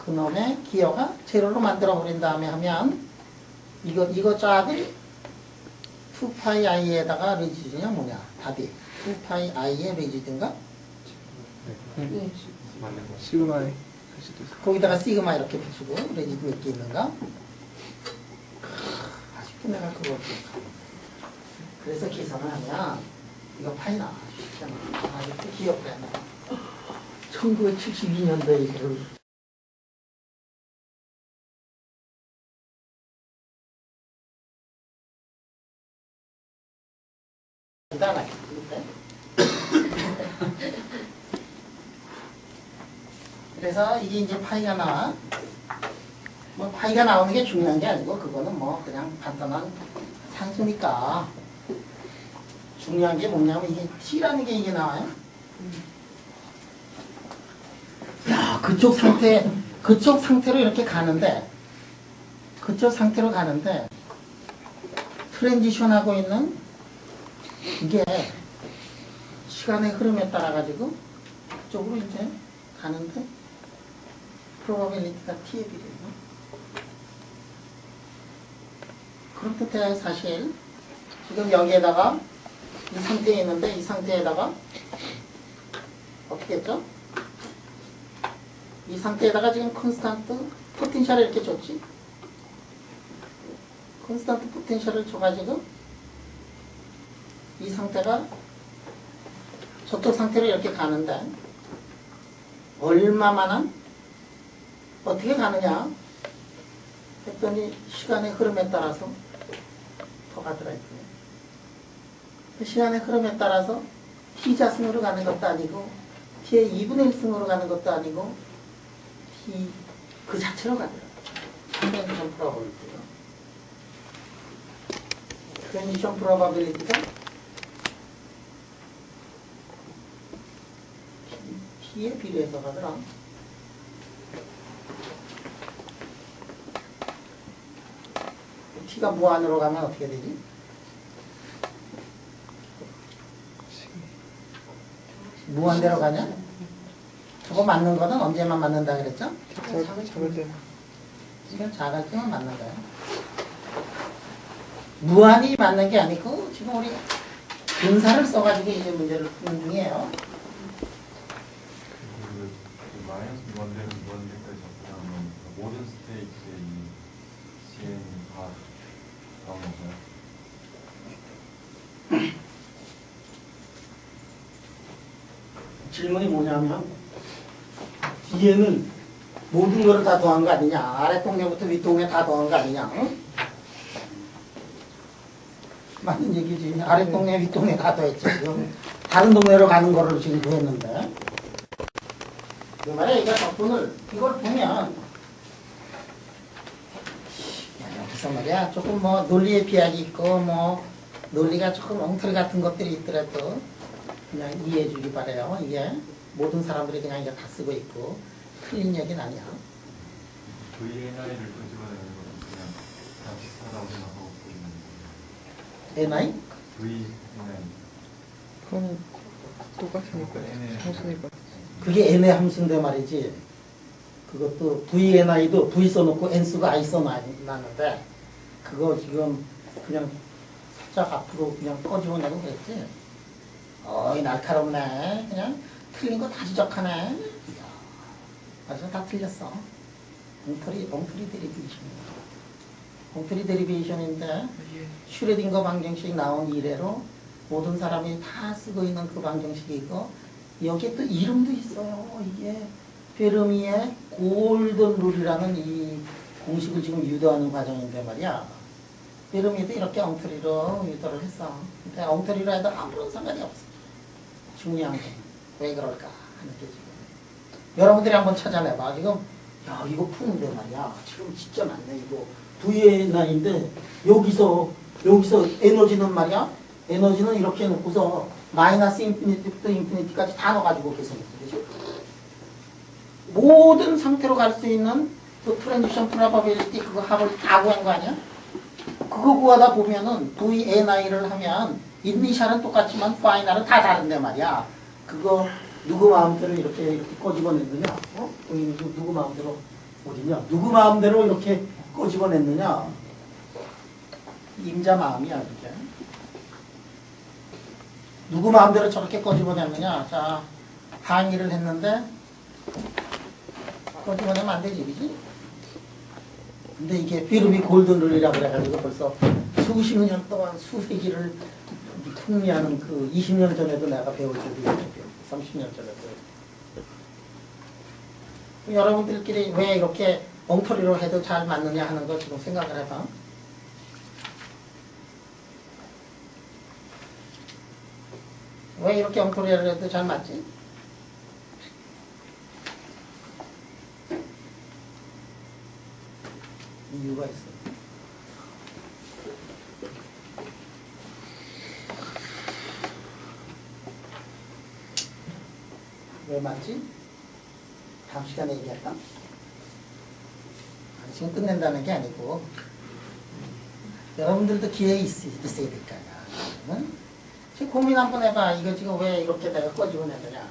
그놈의 기어가 제로로 만들어버린 다음에 하면 이거 짝을 2파이 i에다가 레지드냐 뭐냐 답이 2파이 i의 레지드인가? 응. 맞는 거. 시그마에 할 수도 있어. 거기다가 시그마 이렇게 붙이고 레지드 몇 개 있는가? 아직도 내가 그거 기억하고. 그래서 계산을 하면 이거 파이 나와. 쉽잖아. 아직도 기억해. 1972년도에 이거를 대단하게 그래서 이게 이제 파이가 나와. 뭐 파이가 나오는 게 중요한 게 아니고 그거는 뭐 그냥 간단한 산수니까 중요한 게 뭐냐면 이게 T라는 게 이게 나와요. 야, 그쪽 상태로 이렇게 가는데 트랜지션하고 있는 이게 시간의 흐름에 따라 가지고 그쪽으로 이제 가는데 probability가 T에 비례해요. 그렇듯해 사실 지금 여기에다가 이 상태에 있는데 이 상태에다가 어떻게 했죠? 이 상태에다가 지금 컨스탄트 포텐셜을 이렇게 줬지? 컨스탄트 포텐셜을 줘가지고 이 상태가 저쪽 상태로 이렇게 가는데 얼마만한 어떻게 가느냐 했더니 시간의 흐름에 따라서 더 가더라 했더니 시간의 흐름에 따라서 T자승으로 가는 것도 아니고 T의 2분의 1승으로 가는 것도 아니고 T 그 자체로 가더라. 트랜지션 프로바빌리티가. 트랜지션 프로바빌리티가 T에 비례해서 가더라. T가 무한으로 가면 어떻게 되지? 무한대로 가냐? 저거 맞는 거는 언제만 맞는다 그랬죠? 작을 때. 지금 작을 때만 맞는 거야. 무한히 맞는 게 아니고 지금 우리 분사를 써가지고 이제 문제를 푸는 중이에요. 그 마이너스 무한대는 무한대까지 접근하면 모든 스테이트의 이 CN이 다 나오는 건가요? 질문이 뭐냐면 뒤에는 모든 거를 다 더한 거 아니냐, 아래 동네부터 윗 동네 다 더한 거 아니냐, 응? 맞는 얘기지. 아래 동네 윗 동네 다 더했지. 지금 다른 동네로 가는 거를 지금 구했는데 그 말에 이거 덕분을 이걸 보면 여기서 말이야 조금 뭐 논리의 비약이 있고 뭐 논리가 조금 엉터리 같은 것들이 있더라도 그냥 이해해 주기 바래요. 이게 모든 사람들이 그냥 이게 다 쓰고 있고 틀린 얘기는 아니야. VNI를 끄집어내는 거는 그냥 다 비슷하다고 생각하고 있는 NI? VNI. 그거는 똑같으니까. N의 함수니까. 그게 N의 함수인데 말이지. 그것도 VNI도 V 써놓고 N 쓰고 I 써놨는데 그거 지금 그냥 살짝 앞으로 그냥 꺼집어내고 그랬지. 어이 날카롭네. 그냥 틀린 거 다 지적하네. 이야, 맞아, 다 틀렸어. 엉터리 데리베이션이야. 엉터리 데리베이션인데 슈레딩거 방정식 나온 이래로 모든 사람이 다 쓰고 있는 그 방정식이고 여기에 또 이름도 있어요. 이게 페르미의 골든 룰이라는 이 공식을 지금 유도하는 과정인데 말이야. 페르미도 이렇게 엉터리로 유도를 했어. 근데 엉터리로 해도 아무런 상관이 없어. 중요한 게 왜 그럴까? 하는 게 지금. 여러분들이 한번 찾아내봐. 지금 야 이거 푸는데 말이야. 지금 진짜 많네 이거. VNI인데 여기서 에너지는 말이야. 에너지는 이렇게 놓고서 마이너스 인피니티부터 인피니티까지 다 넣어가지고 계산했어. 그죠? 모든 상태로 갈 수 있는 그 트랜지션 프로바빌리티 그거 합을 다 구한 거 아니야? 그거 구하다 보면은 VNI를 하면 이니셜은 똑같지만 파이널은 다 다른데 말이야. 그거 누구 마음대로 이렇게 꼬집어냈느냐? 어? 누구 마음대로 어디냐? 누구 마음대로 이렇게 꼬집어냈느냐? 임자 마음이야 이게. 누구 마음대로 저렇게 꼬집어냈느냐? 자, 항의를 했는데 꼬집어내면 안 되지, 그지? 근데 이게 피르미 골든룰이라고 그래가지고 벌써 수십 년 동안 수세기를 풍미하는 그 20년 전에도 내가 배울 때도 있고 30년 전에도. 여러분들끼리 왜 이렇게 엉터리로 해도 잘 맞느냐 하는 거 지금 생각을 해봐. 왜 이렇게 엉터리로 해도 잘 맞지? 이유가 있어. 왜 맞지? 다음 시간에 얘기할까? 지금 끝낸다는 게 아니고 여러분들도 기회 있어야 될 거야. 응? 지금 고민 한번 해봐. 이거 지금 왜 이렇게 내가 꺼집어내느냐.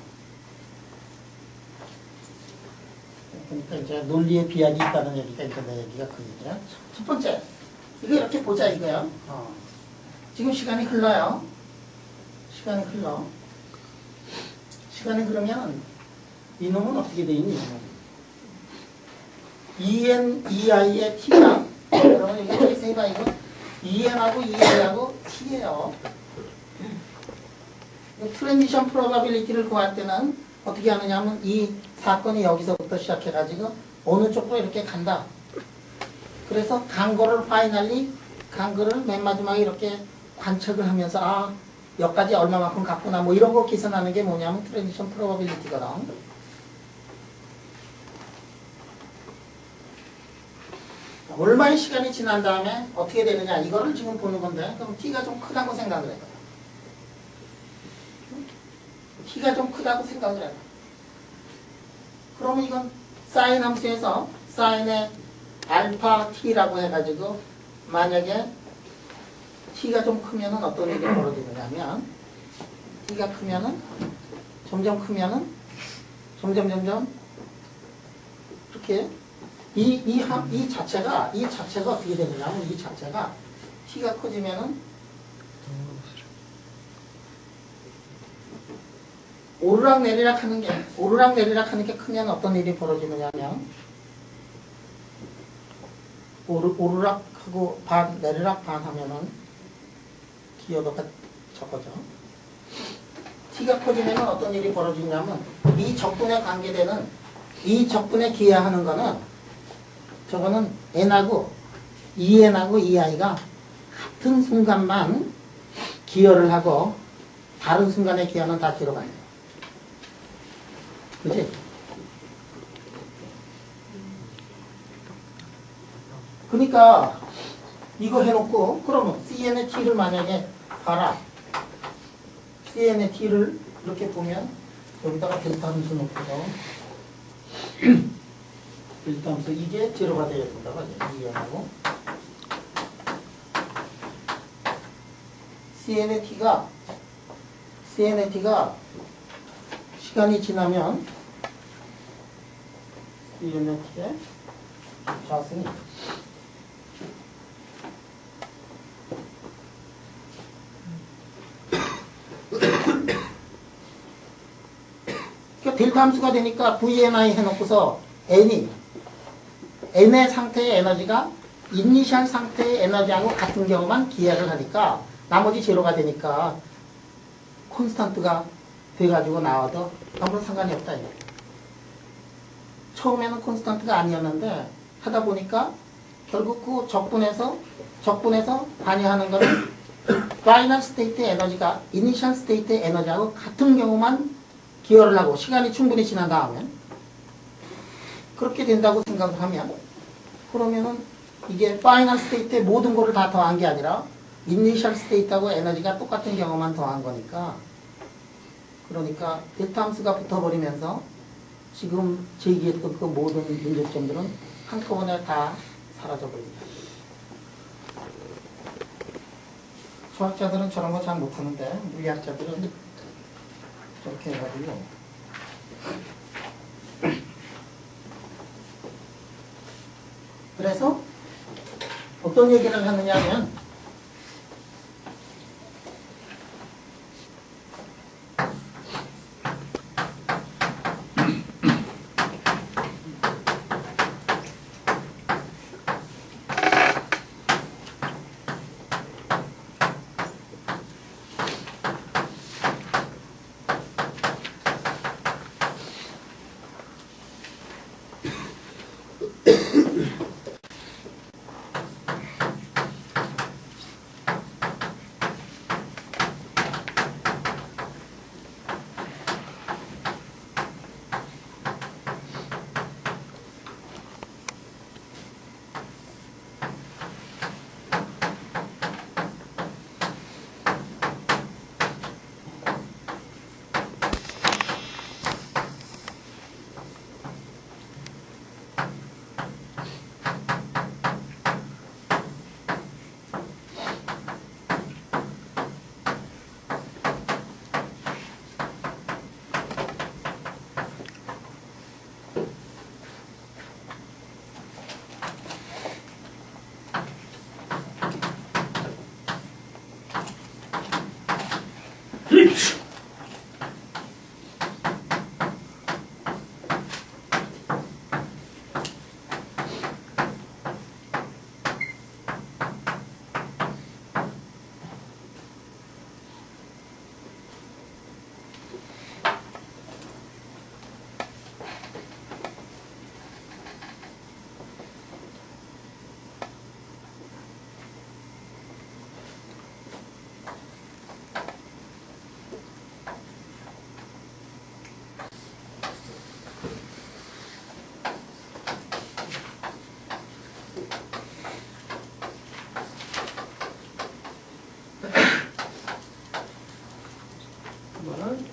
그러니까 이제 논리의 비약이 있다는 얘기가 이제 내 얘기가 그 얘기야. 첫 번째, 이거 이렇게 보자 이거요. 지금 시간이 흘러요. 시간이 흘러. 시간이 흐르면 이놈은 어떻게 돼 있니? EN, EI의 T가 그러면 여기서 해봐 이거 EN하고 EI하고 T예요. 트랜지션 프로바빌리티를 구할 때는 어떻게 하느냐 하면 이 사건이 여기서부터 시작해가지고 어느 쪽으로 이렇게 간다. 그래서 간 거를 파이널리 간 거를 맨 마지막에 이렇게 관측을 하면서 아 여기까지 얼마만큼 갔구나 뭐 이런 거 계산하는 게 뭐냐면 트랜지션 프로바빌리티거든. 얼마의 시간이 지난 다음에 어떻게 되느냐 이거를 지금 보는 건데 그럼 T가 좀 크다고 생각을 해봐. T가 좀 크다고 생각을 해봐. 그러면 이건 사인 함수에서 사인의 알파 T라고 해가지고 만약에 T가 좀 크면은 어떤 일이 벌어지느냐면 T가 크면은 점점 크면은 점점 이렇게 이 자체가 어떻게 되느냐면 이 자체가 T가 커지면은 오르락 내리락 하는 게 크면 어떤 일이 벌어지느냐면 오르락 하고 반 내리락 반 하면은 기여도가 적어져. T가 커지면 어떤 일이 벌어지냐면 이 적분에 관계되는 이 적분에 기여하는 거는 저거는 N하고 EN하고 EI가 같은 순간만 기여를 하고 다른 순간에 기여는 다 뒤로 가요. 그치? 그러니까 이거 해놓고 그러면 CN의 T를 만약에 봐라. CN의 T를 이렇게 보면 여기다가 델타 함수 놓고서 델타 함수 이게 제로가 되어야 된다고 하죠. 이해하고 CN의 T가 시간이 지나면 CN의 T의 좌승이 그러니까 델타 함수가 되니까 VNI 해놓고서 N의 상태의 에너지가 이니셜 상태의 에너지하고 같은 경우만 기여를 하니까 나머지 제로가 되니까 콘스탄트가 돼가지고 나와도 아무런 상관이 없다. 이거. 처음에는 콘스탄트가 아니었는데 하다 보니까 결국 그 적분에서 관여하는 거는 파이널 스테이트의 에너지가 이니셜 스테이트의 에너지하고 같은 경우만 기여를 하고 시간이 충분히 지난 다음에 그렇게 된다고 생각을 하면 그러면은 이게 파이널 스테이트의 모든 거를 다 더한 게 아니라 이니셜 스테이트하고 에너지가 똑같은 경우만 더한 거니까 그러니까 델타 함수가 붙어버리면서 지금 제기했던 그 모든 문제점들은 한꺼번에 다 사라져버립니다. 수학자들은 저런 거 잘 못하는데 물리학자들은 저렇게 해가지고 그래서 어떤 얘기를 하느냐 하면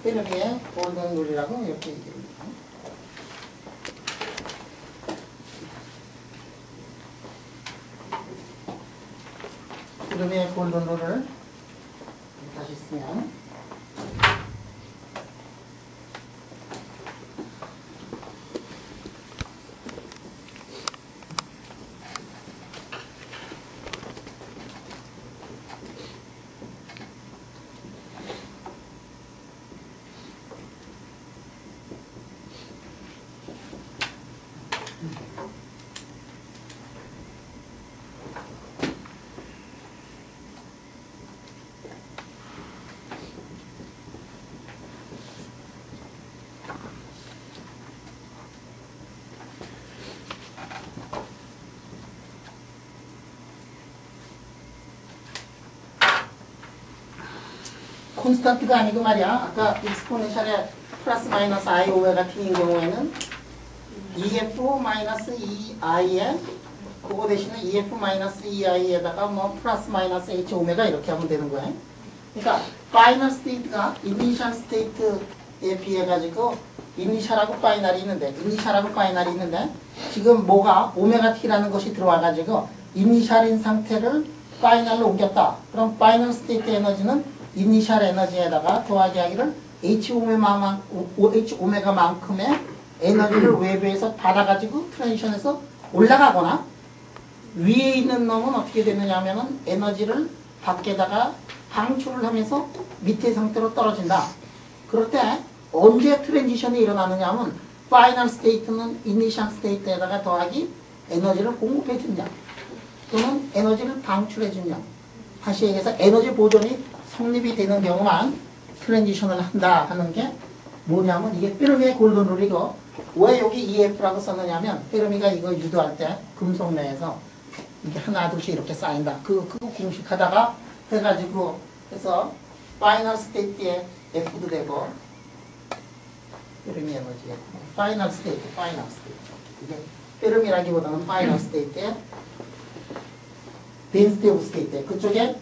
페르미의 골든 룰이라고 이렇게 얘기합니다. 페르미의 골든 룰을 다시 쓰면 콘스탄트가 아니고 말이야. 아까 익스포넨셜의 플러스 마이너스 i 오메가 t인 경우에는 EF 마이너스 EI에 그거 대신에 EF 마이너스 EI에다가 뭐 플러스 마이너스 H 오메가 이렇게 하면 되는 거야. 그러니까 파이널 스테이트가 이니셜 스테이트에 비해 가지고 이니셜하고 파이널이 있는데 지금 뭐가 오메가 t라는 것이 들어와 가지고 이니셜인 상태를 파이널로 옮겼다. 그럼 파이널 스테이트 에너지는 이니셜 에너지에다가 더하기 하기를 H 오메가만큼의 에너지를 외부에서 받아가지고 트랜지션에서 올라가거나 위에 있는 놈은 어떻게 되느냐 하면은 에너지를 밖에다가 방출을 하면서 밑에 상태로 떨어진다. 그럴 때 언제 트랜지션이 일어나느냐 하면 파이널 스테이트는 이니셜 스테이트에다가 더하기 에너지를 공급해 주냐 또는 에너지를 방출해 주냐. 다시 얘기해서 에너지 보존이 성립이 되는 경우만 트랜지션을 한다 하는 게 뭐냐면 이게 페르미의 골든 룰이고 왜 여기 EF라고 썼느냐면 페르미가 이거 유도할 때 금속 내에서 이게 하나 둘씩 이렇게 쌓인다. 그거 공식하다가 해가지고 해서 파이널 스테이트에 F도 되고 페르미 에너지의 파이널 스테이트. 이게 페르미라기보다는 파이널 스테이트에 덴시티 오브 스테이트. 그쪽에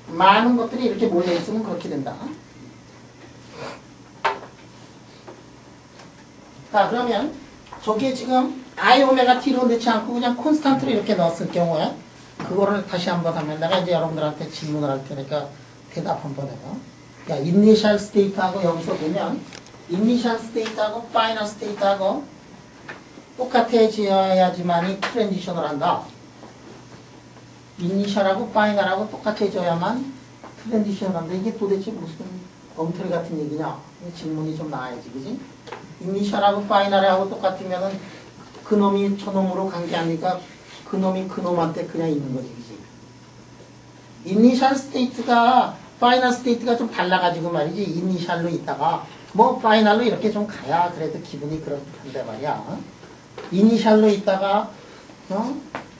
많은 것들이 이렇게 몰려 있으면 그렇게 된다. 자, 그러면 저게 지금 I 오메가 T로 넣지 않고 그냥 콘스탄트로 이렇게 넣었을 경우에 그거를 다시 한번 하면 내가 이제 여러분들한테 질문을 할 테니까 대답 한번 해요. 야, 이니셜 스테이트하고 여기서 보면 이니셜 스테이트하고 파이널 스테이트하고 똑같아져야지만이 트랜지션을 한다. 이니셜하고 파이널하고 똑같아져야만 트랜지션을 한다. 이게 도대체 무슨 엉터리 같은 얘기냐? 질문이 좀 나와야지, 그지? 이니셜하고 파이널하고 똑같으면은 그놈이 저놈으로 간 게 아니라 그놈이 그놈한테 그냥 있는 거지, 그지? 이니셜 스테이트가 파이널 스테이트가 좀 달라가지고 말이지. 이니셜로 있다가 뭐 파이널로 이렇게 좀 가야 그래도 기분이 그렇단데 말이야. 이니셜로 있다가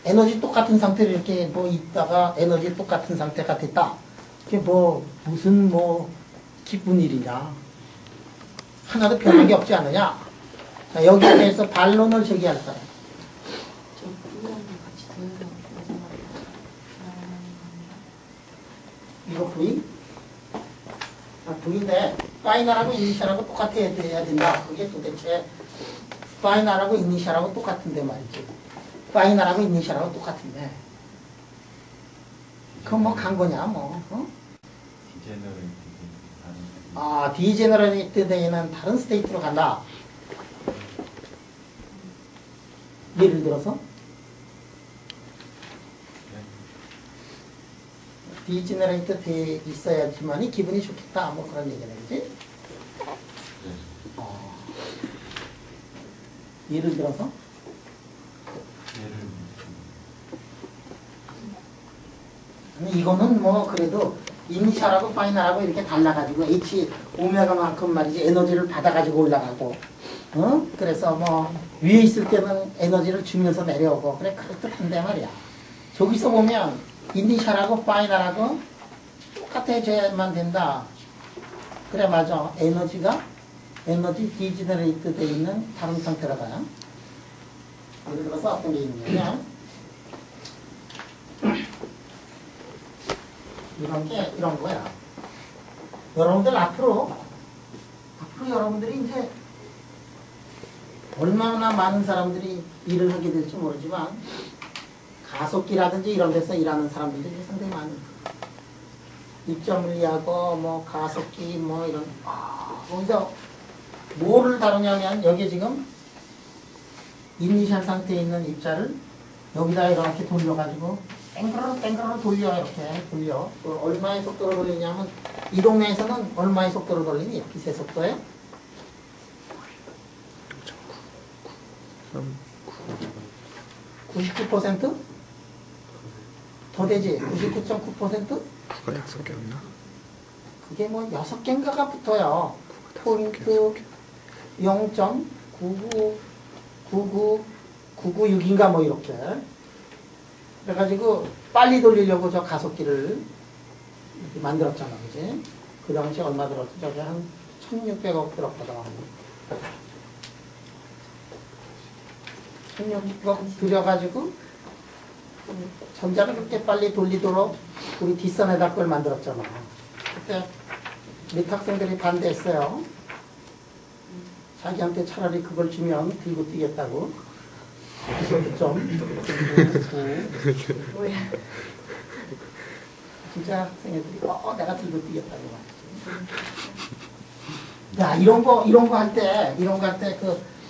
에너지 똑같은 상태로 이렇게 뭐 있다가 에너지 똑같은 상태가 됐다. 그게 뭐 무슨 뭐 기쁜 일이냐? 하나도 변한 게 없지 않느냐? 자, 여기에 대해서 반론을 제기할 사람. 이거 V? V인데 파이널하고 이니셜하고 똑같아야 된다. 그게 도대체 파이널하고 이니셜하고 똑같은데 말이지. 파이널하고 이니셜하고 똑같은데 그건 뭐 간 거냐 뭐. 디제너레이트 데이는 다른 스테이트로 간다. 예를 들어서 디제너레이트 돼 있어야지만이 기분이 좋겠다. 뭐 그런 얘기네, 그지? 예를 들어서 이거는 뭐 그래도 이니셜하고 파이널하고 이렇게 달라가지고 H 오메가만큼 말이지 에너지를 받아가지고 올라가고 그래서 뭐 위에 있을 때는 에너지를 주면서 내려오고 그래 그렇던데 말이야. 저기서 보면 이니셜하고 파이널하고 똑같아져야만 된다. 그래 맞아. 에너지 디제너레이트 돼 있는 다른 상태로 가요. 예를 들어서 어떤 게 있냐면 이런 거야. 여러분들 앞으로 여러분들이 이제 얼마나 많은 사람들이 일을 하게 될지 모르지만 가속기라든지 이런 데서 일하는 사람들이 상당히 많이 입자물리하고 뭐 가속기 뭐 이런 거기서 뭐를 다루냐면 여기 지금 이니셜 상태에 있는 입자를 여기다 이렇게 돌려가지고 땡그르르 돌려 이렇게 돌려. 얼마의 속도로 돌리냐면 이 동네에서는 얼마의 속도로 돌리니? 빛의 속도에 99%? 더 되지? 99.9%? 누가 약속이었나? 그게 뭐 6개인가가 붙어요. 포인트 0.9999996인가 뭐 이렇게. 그래가지고 빨리 돌리려고 저 가속기를 이렇게 만들었잖아, 그지? 그 당시에 얼마 들었지? 저기 한 1600억 들었거든. 1600억 들여가지고 전자를 그렇게 빨리 돌리도록 우리 뒷선에다 그걸 만들었잖아. 그때 몇 학생들이 반대했어요. 자기한테 차라리 그걸 주면 들고 뛰겠다고. 진짜 학생애들이 내가 들고 뛰겠다고 말이지. 야 이런 거 할 때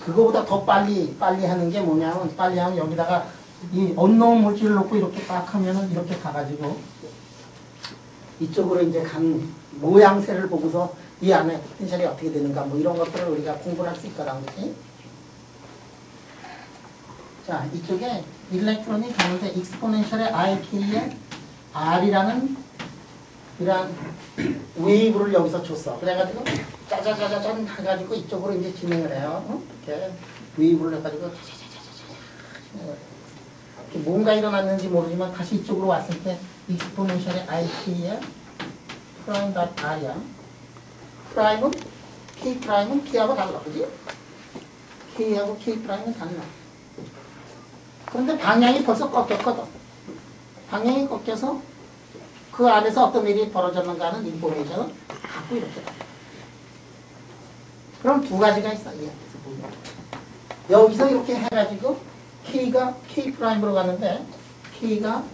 그거보다 더 빨리 하는 게 뭐냐면 빨리 하면 여기다가 이 언노운 물질을 놓고 이렇게 딱 하면은 이렇게 가가지고 이쪽으로 이제 간 모양새를 보고서 이 안에 포텐셜이 어떻게 되는가 뭐 이런 것들을 우리가 공부를 할 수 있거든, 그렇지? 자, 이쪽에 일렉트론이 가는데 익스포넨셜의 IK에 R이라는 이런 웨이브를 여기서 줬어. 그래가지고 짜자자자잔 해가지고 이쪽으로 이제 진행을 해요. 이렇게 웨이브를 해가지고 짜자자자자자 뭔가 일어났는지 모르지만 다시 이쪽으로 왔을 때 익스포넨셜의 IK에 프라임 닷 R이야. 프라임은 K 프라임은 K하고 달라, 그지? K하고 K 프라임은 달라. 그런데 방향이 벌써 꺾였거든. 방향이 꺾여서 그 안에서 어떤 일이 벌어졌는가 하는 인포메이션을 갖고 이렇게 다. 그럼 두 가지가 있어. 이 안에서 보면. 여기서 이렇게 해가지고 K가 K 프라임으로 가는데 K가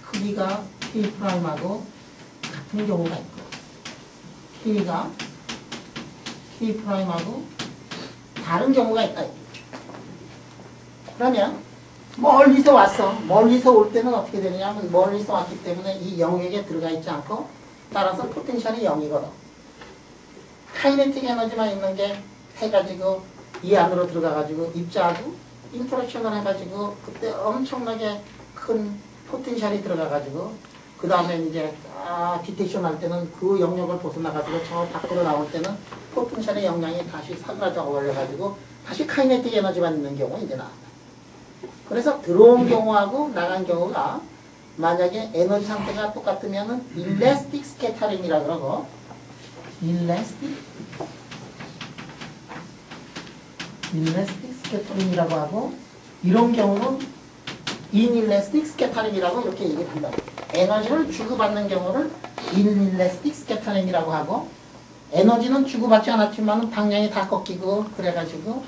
크기가 K 프라임하고 같은 경우가 있고 K가 K 프라임하고 다른 경우가 있다. 그러면 멀리서 왔어. 멀리서 올 때는 어떻게 되느냐면 멀리서 왔기 때문에 이 영역에 들어가 있지 않고 따라서 포텐셜이 0이거든. 카이네틱 에너지만 있는 게 해가지고 이 안으로 들어가가지고 입자하고 인터랙션을 해가지고 그때 엄청나게 큰 포텐셜이 들어가가지고 그 다음에 이제 디텍션 할 때는 그 영역을 벗어나가지고 저 밖으로 나올 때는 포텐셜의 영향이 다시 사그라져 걸려가지고 다시 카이네틱 에너지만 있는 경우 이제 나온다. 그래서 들어온 경우하고 나간 경우가 만약에 에너지 상태가 똑같으면은 일레스틱 스캐터링이라 그러고 일레스틱 스캐터링이라고 하고 이런 경우는 인일레스틱 스캐터링이라고 이렇게 얘기를 한다. 에너지를 주고받는 경우를 인일레스틱 스캐터링이라고 하고 에너지는 주고받지 않았지만 방향이 다 꺾이고 그래가지고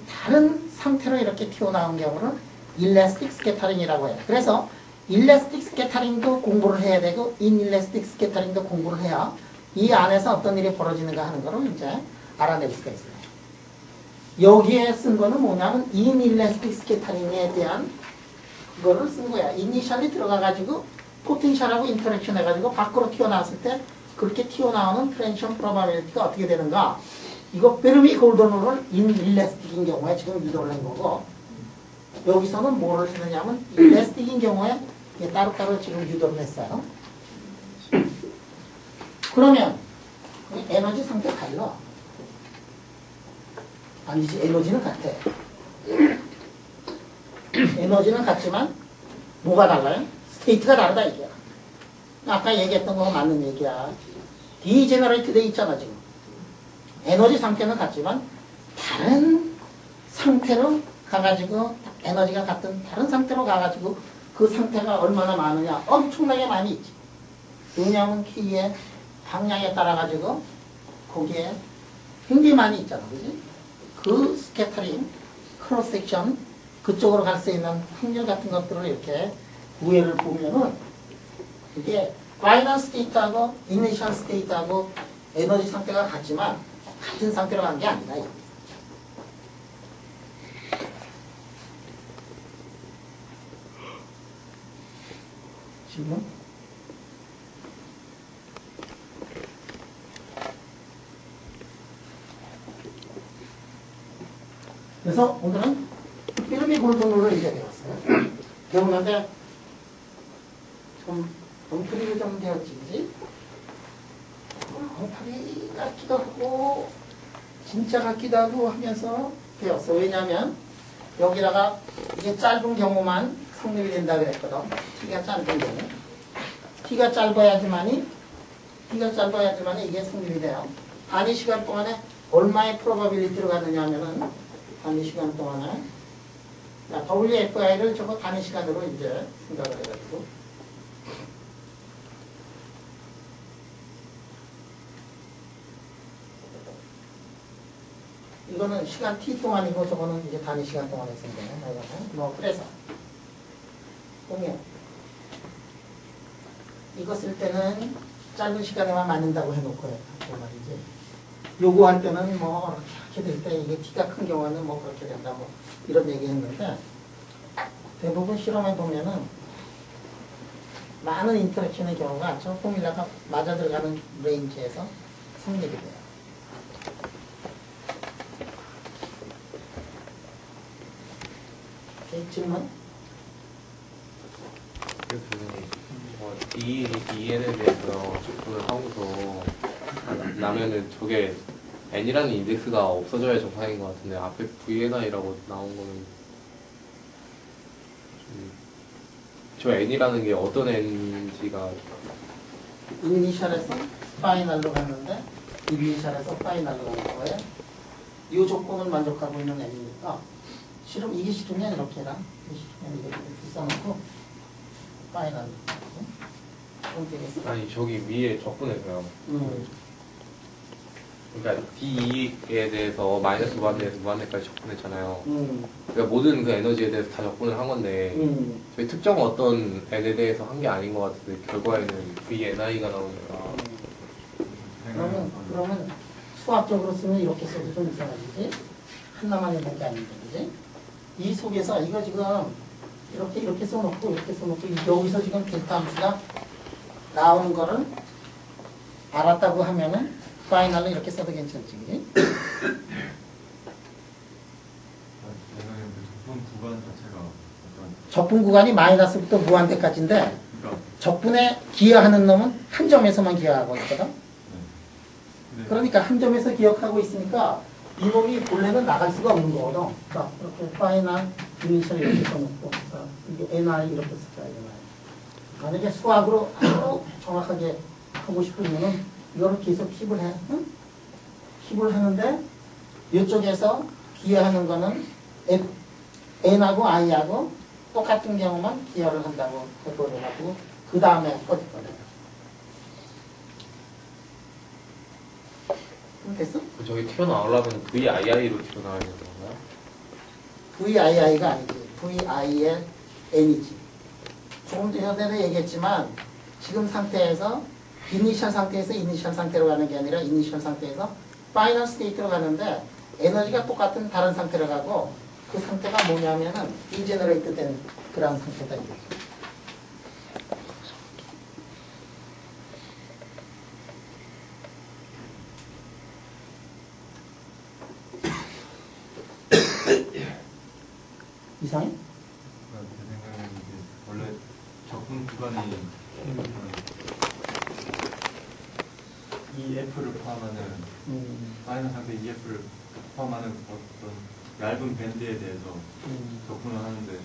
다른 상태로 이렇게 튀어나온 경우를 일레스틱 스캐터링이라고 해요. 그래서 일레스틱 스캐터링도 공부를 해야 되고 인일레스틱 스캐터링도 공부를 해야 이 안에서 어떤 일이 벌어지는가 하는 거를 이제 알아낼 수가 있어요. 여기에 쓴 거는 뭐냐면 인일레스틱 스캐터링에 대한 그거를 쓴 거야. 이니셜이 들어가가지고 포텐셜하고 인터랙션 해가지고 밖으로 튀어나왔을 때 그렇게 튀어나오는 트랜지션 프로바빌리티가 어떻게 되는가. 이거 베르미 골든룰을 인일레스틱인 경우에 지금 유도를 한 거고 여기서는 뭐를 했느냐면 일레스틱인 경우에 따로따로 지금 유도를 했어요. 그러면 에너지 상태 달라. 아니지, 에너지는 같아. 에너지는 같지만 뭐가 달라요? 스테이트가 다르다 이게야. 아까 얘기했던 거 맞는 얘기야. 디제너레이트 돼 있잖아 지금. 에너지 상태는 같지만 다른 상태로 가가지고 에너지가 같은 다른 상태로 가가지고 그 상태가 얼마나 많으냐 엄청나게 많이 있지. 왜냐하면 K의 방향에 따라 가지고 거기에 굉장히 많이 있잖아, 그지? 그 스캐터링, 크로스 섹션 그쪽으로 갈 수 있는 확률 같은 것들을 이렇게 우회를 보면은 이게 파이널 스테이트하고 이니셜 스테이트하고 에너지 상태가 같지만 같은 상태로 간 게 아니다. 지금 그래서 오늘은 베르미 골든룰을 이제 배웠어요. 배우는데 좀 엉터리를 좀 배웠지, 그지? 엉터리 같기도 하고 진짜 같기도 하고 하면서 배웠어. 왜냐하면 여기다가 이게 짧은 경우만 성립이 된다 그랬거든. T가 짧은 경우. T가 짧아야지만이 이게 성립이 돼요. 단위 시간 동안에 얼마의 프로바빌리티로 갔느냐 하면은 단위 시간 동안에 WFI를 저거 단위 시간으로 이제 생각을 해가지고 이거는 시간 T 동안이고 저거는 이제 단위 시간 동안에 쓴 거예요. 뭐 그래서 보면 이거 쓸 때는 짧은 시간에만 맞는다고 해놓고 그 말이지. 요구할 때는 뭐 이렇게 될 때 이게 T가 큰 경우는 뭐 그렇게 된다 뭐 이런 얘기 했는데 대부분 실험해 보면은 많은 인터랙션의 경우가 저 포뮬라가 맞아 들어가는 레인지에서 성립이 돼요. 질문? 이 EN에 대해서 접근을 하고서 나면은 저게 N이라는 인덱스가 없어져야 정상인 것 같은데 앞에 VNI라고 나온 거는 저 N이라는 게 어떤 N인지가 이니셜에서 파이널로 갔는데 이니셜에서 파이널로 가는 거예요. 이 조건을 만족하고 있는 N이니까 이게 싫으면 이렇게 해라. 이게 싫으면 이렇게 써놓고 파이널. 그럼 되겠어? 아니 저기 위에 적분해서요. 그러니까 DE에 대해서 마이너스 무한대에서 무한대까지 적분했잖아요. 그러니까 모든 그 에너지에 대해서 다 적분을 한 건데 저희 특정 어떤 N에 대해서 한 게 아닌 것 같은데 결과에는 VNI가 나오니까 그러면 수학적으로 쓰면 이렇게 써도 좀 이상하지? 하나만 있는 게 아닌데, 그지? 이 속에서 이거 지금 이렇게 써놓고 이렇게 써놓고 여기서 지금 델타 함수가 나오는 거를 알았다고 하면은 파이널로 이렇게 써도 괜찮지, 그지? 적분 구간 자체가 약간 적분 구간이 마이너스부터 무한대까지인데 그러니까 적분에 기여하는 놈은 한 점에서만 기여하고 있거든. 네. 그러니까 한 점에서 기억하고 있으니까 이 놈이 본래는 나갈 수가 없는 거거든. 자, 이렇게 파이널 이니셜 이렇게 써놓고 이게 NI 이렇게 쓸까요? 만약에 수학으로 아주 정확하게 하고 싶으면은 이거를 계속 킵을 해. 응? 킵을 하는데 이쪽에서 기여하는 거는 N하고 I하고 똑같은 경우만 기여를 한다고 해버려가지고 그 다음에 어디 거예요? 됐어? 저기 튀어나오려면 VII로 튀어나와야 되는 건가요? VII가 아니지. VI의 N이지. 조금 전에 얘기했지만 지금 상태에서 이니셜 상태로 가는 게 아니라 이니셜 상태에서 파이널 스테이트로 가는데 에너지가 똑같은 다른 상태로 가고 그 상태가 뭐냐면은 디제너레이트 된 그런 상태다. 이상해? 제 생각에는 이게 원래 적분 구간이 EF를 포함하는 파이널 상태 EF를 포함하는 어떤 얇은 밴드에 대해서 적분을 하는데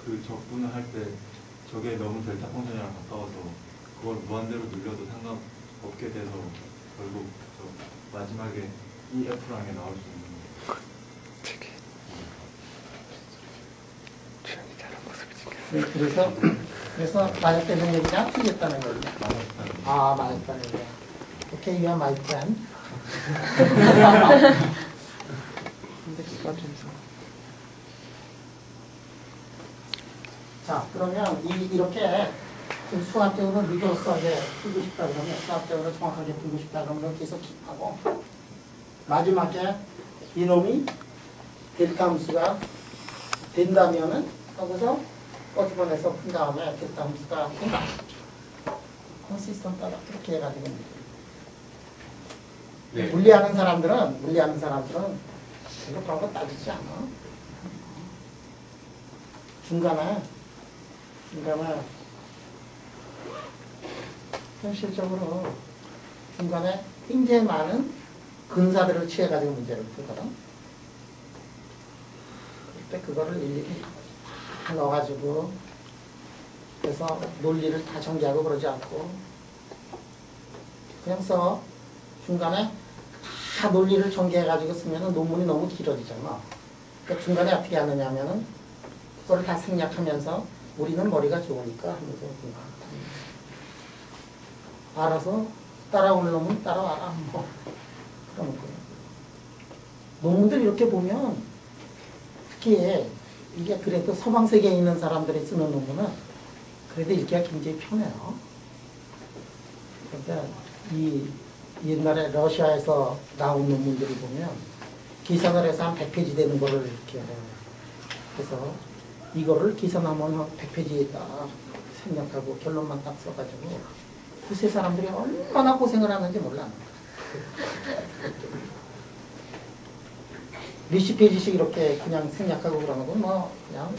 그 적분을 할 때 저게 너무 델타 펑션이랑 가까워서 그걸 무한대로 늘려도 상관없게 돼서 결국 저 마지막에 EF라는 게 나올 수 있는 거예요. 그래서 맞았다는 얘기냐? 틀렸다는 얘기냐? 맞았다는 아, 맞았다는 얘기야. 오케이, you are my friend. 근데 그건 좀 이상. 자, 그러면 이렇게 좀 수학적으로 리더스하게 풀고 싶다 그러면, 수학적으로 정확하게 풀고 싶다 그러면 계속 킵하고, 마지막에 이놈이 델타 함수가 된다면은, 거기서 꺼집어내서 푼 다음에 델타 함수가 된다. 컨시스턴트하다. 그렇게 해가지고. 네. 물리하는 사람들은 이거 그런 거 따지지 않아. 중간에 현실적으로 중간에 굉장히 많은 근사들을 취해가지고 문제를 풀거든. 그때 그거를 일일이 다 넣어가지고 그래서 논리를 다 전개하고 그러지 않고 그냥 써. 중간에 다 논리를 전개해가지고 쓰면 논문이 너무 길어지잖아. 그러니까 중간에 어떻게 하느냐 하면은 그거를 다 생략하면서 우리는 머리가 좋으니까 하면서 알아서 따라올 놈은 따라와라. 뭐 그런 거예요. 논문들 이렇게 보면 특히 이게 그래도 서방 세계에 있는 사람들이 쓰는 논문은 그래도 읽기가 굉장히 편해요. 그러니까 이 옛날에 러시아에서 나온 논문들이 보면 계산을 해서 한 100페이지 되는 거를 이렇게 해요. 그래서 이거를 계산하면 한 100페이지에다 생략하고 결론만 딱 써가지고 그새 사람들이 얼마나 고생을 하는지 몰라. 몇십 페이지씩 이렇게 그냥 생략하고 그러는 건 뭐 그냥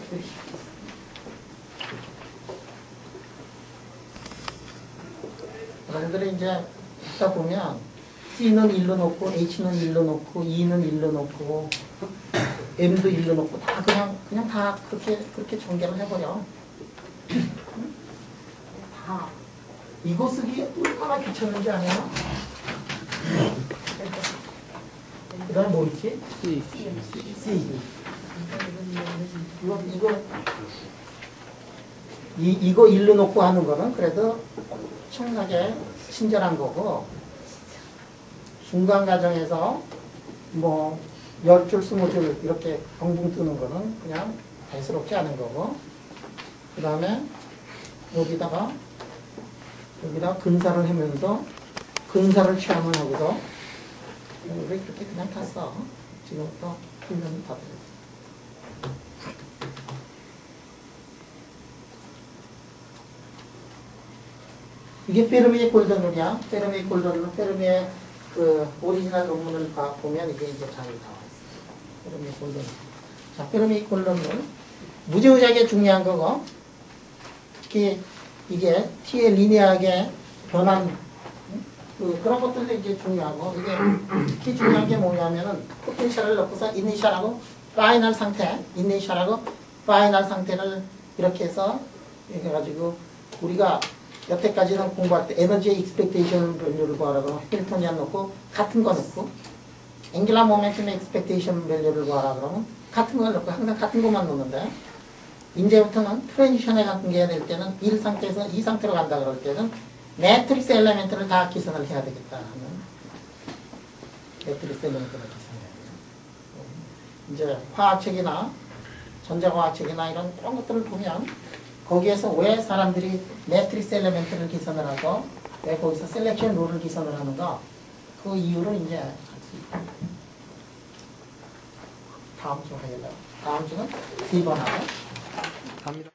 여러분들이 이제 하다 보면 C는 1로 놓고 H는 1로 놓고 E는 1로 놓고 M도 1로 놓고 다 그냥 다 그렇게 전개를 해버려. 다 이거 쓰기 얼마나 귀찮은지 아냐? 그 다음에 뭐 있지? C. C. 이거 일로 놓고 하는 거는 그래도 엄청나게 친절한 거고, 중간 과정에서 뭐 10줄, 20줄 이렇게 벙벙 뜨는 거는 그냥 대수롭지 않은 거고, 그 다음에 여기다가 근사를 하면서 근사를 취함을 하고서 왜 그렇게 그냥 탔어? 지금부터 훈련을 다 들었어. 이게 페르미의 골든룰이야. 페르미의 골든룰, 페르미의 그 오리지널 논문을 보면 이게 이제 잘 나와 있어. 페르미의 골든룰. 자, 페르미의 골든룰. 무지무지하게 중요한 거고, 특히 이게 T의 리니어하게 변한 그런 것들도 이제 중요하고, 이게 특히 중요한 게 뭐냐면은 포텐셜을 넣고서 이니셜하고 파이널 상태, 이니셜하고 파이널 상태를 이렇게 해서 해가지고 우리가 여태까지는 공부할 때 에너지의 익스펙테이션 밸류를 구하라고 하면 해밀토니안 넣고 같은 거 넣고, 앵귤라 모멘텀의 익스펙테이션 밸류를 구하라 그러면 같은 걸 넣고 항상 같은 것만 넣는데, 이제부터는 트랜지션에 같은 게 해야 될 때는 1 상태에서 2 상태로 간다 그럴 때는 매트릭스 엘리멘트를 다 기선을 해야 되겠다 하는, 매트릭스 엘리멘트를 기선해야 돼요. 이제 화학책이나 전자과학책이나 이런 것들을 보면 거기에서 왜 사람들이 매트릭스 엘리멘트를 기선을 하고 왜 거기서 셀렉션 룰을 기선을 하는가, 그 이유를 이제 알 수 있다. 다음 주 화요일, 다음 주는 2번 하고 갑니다.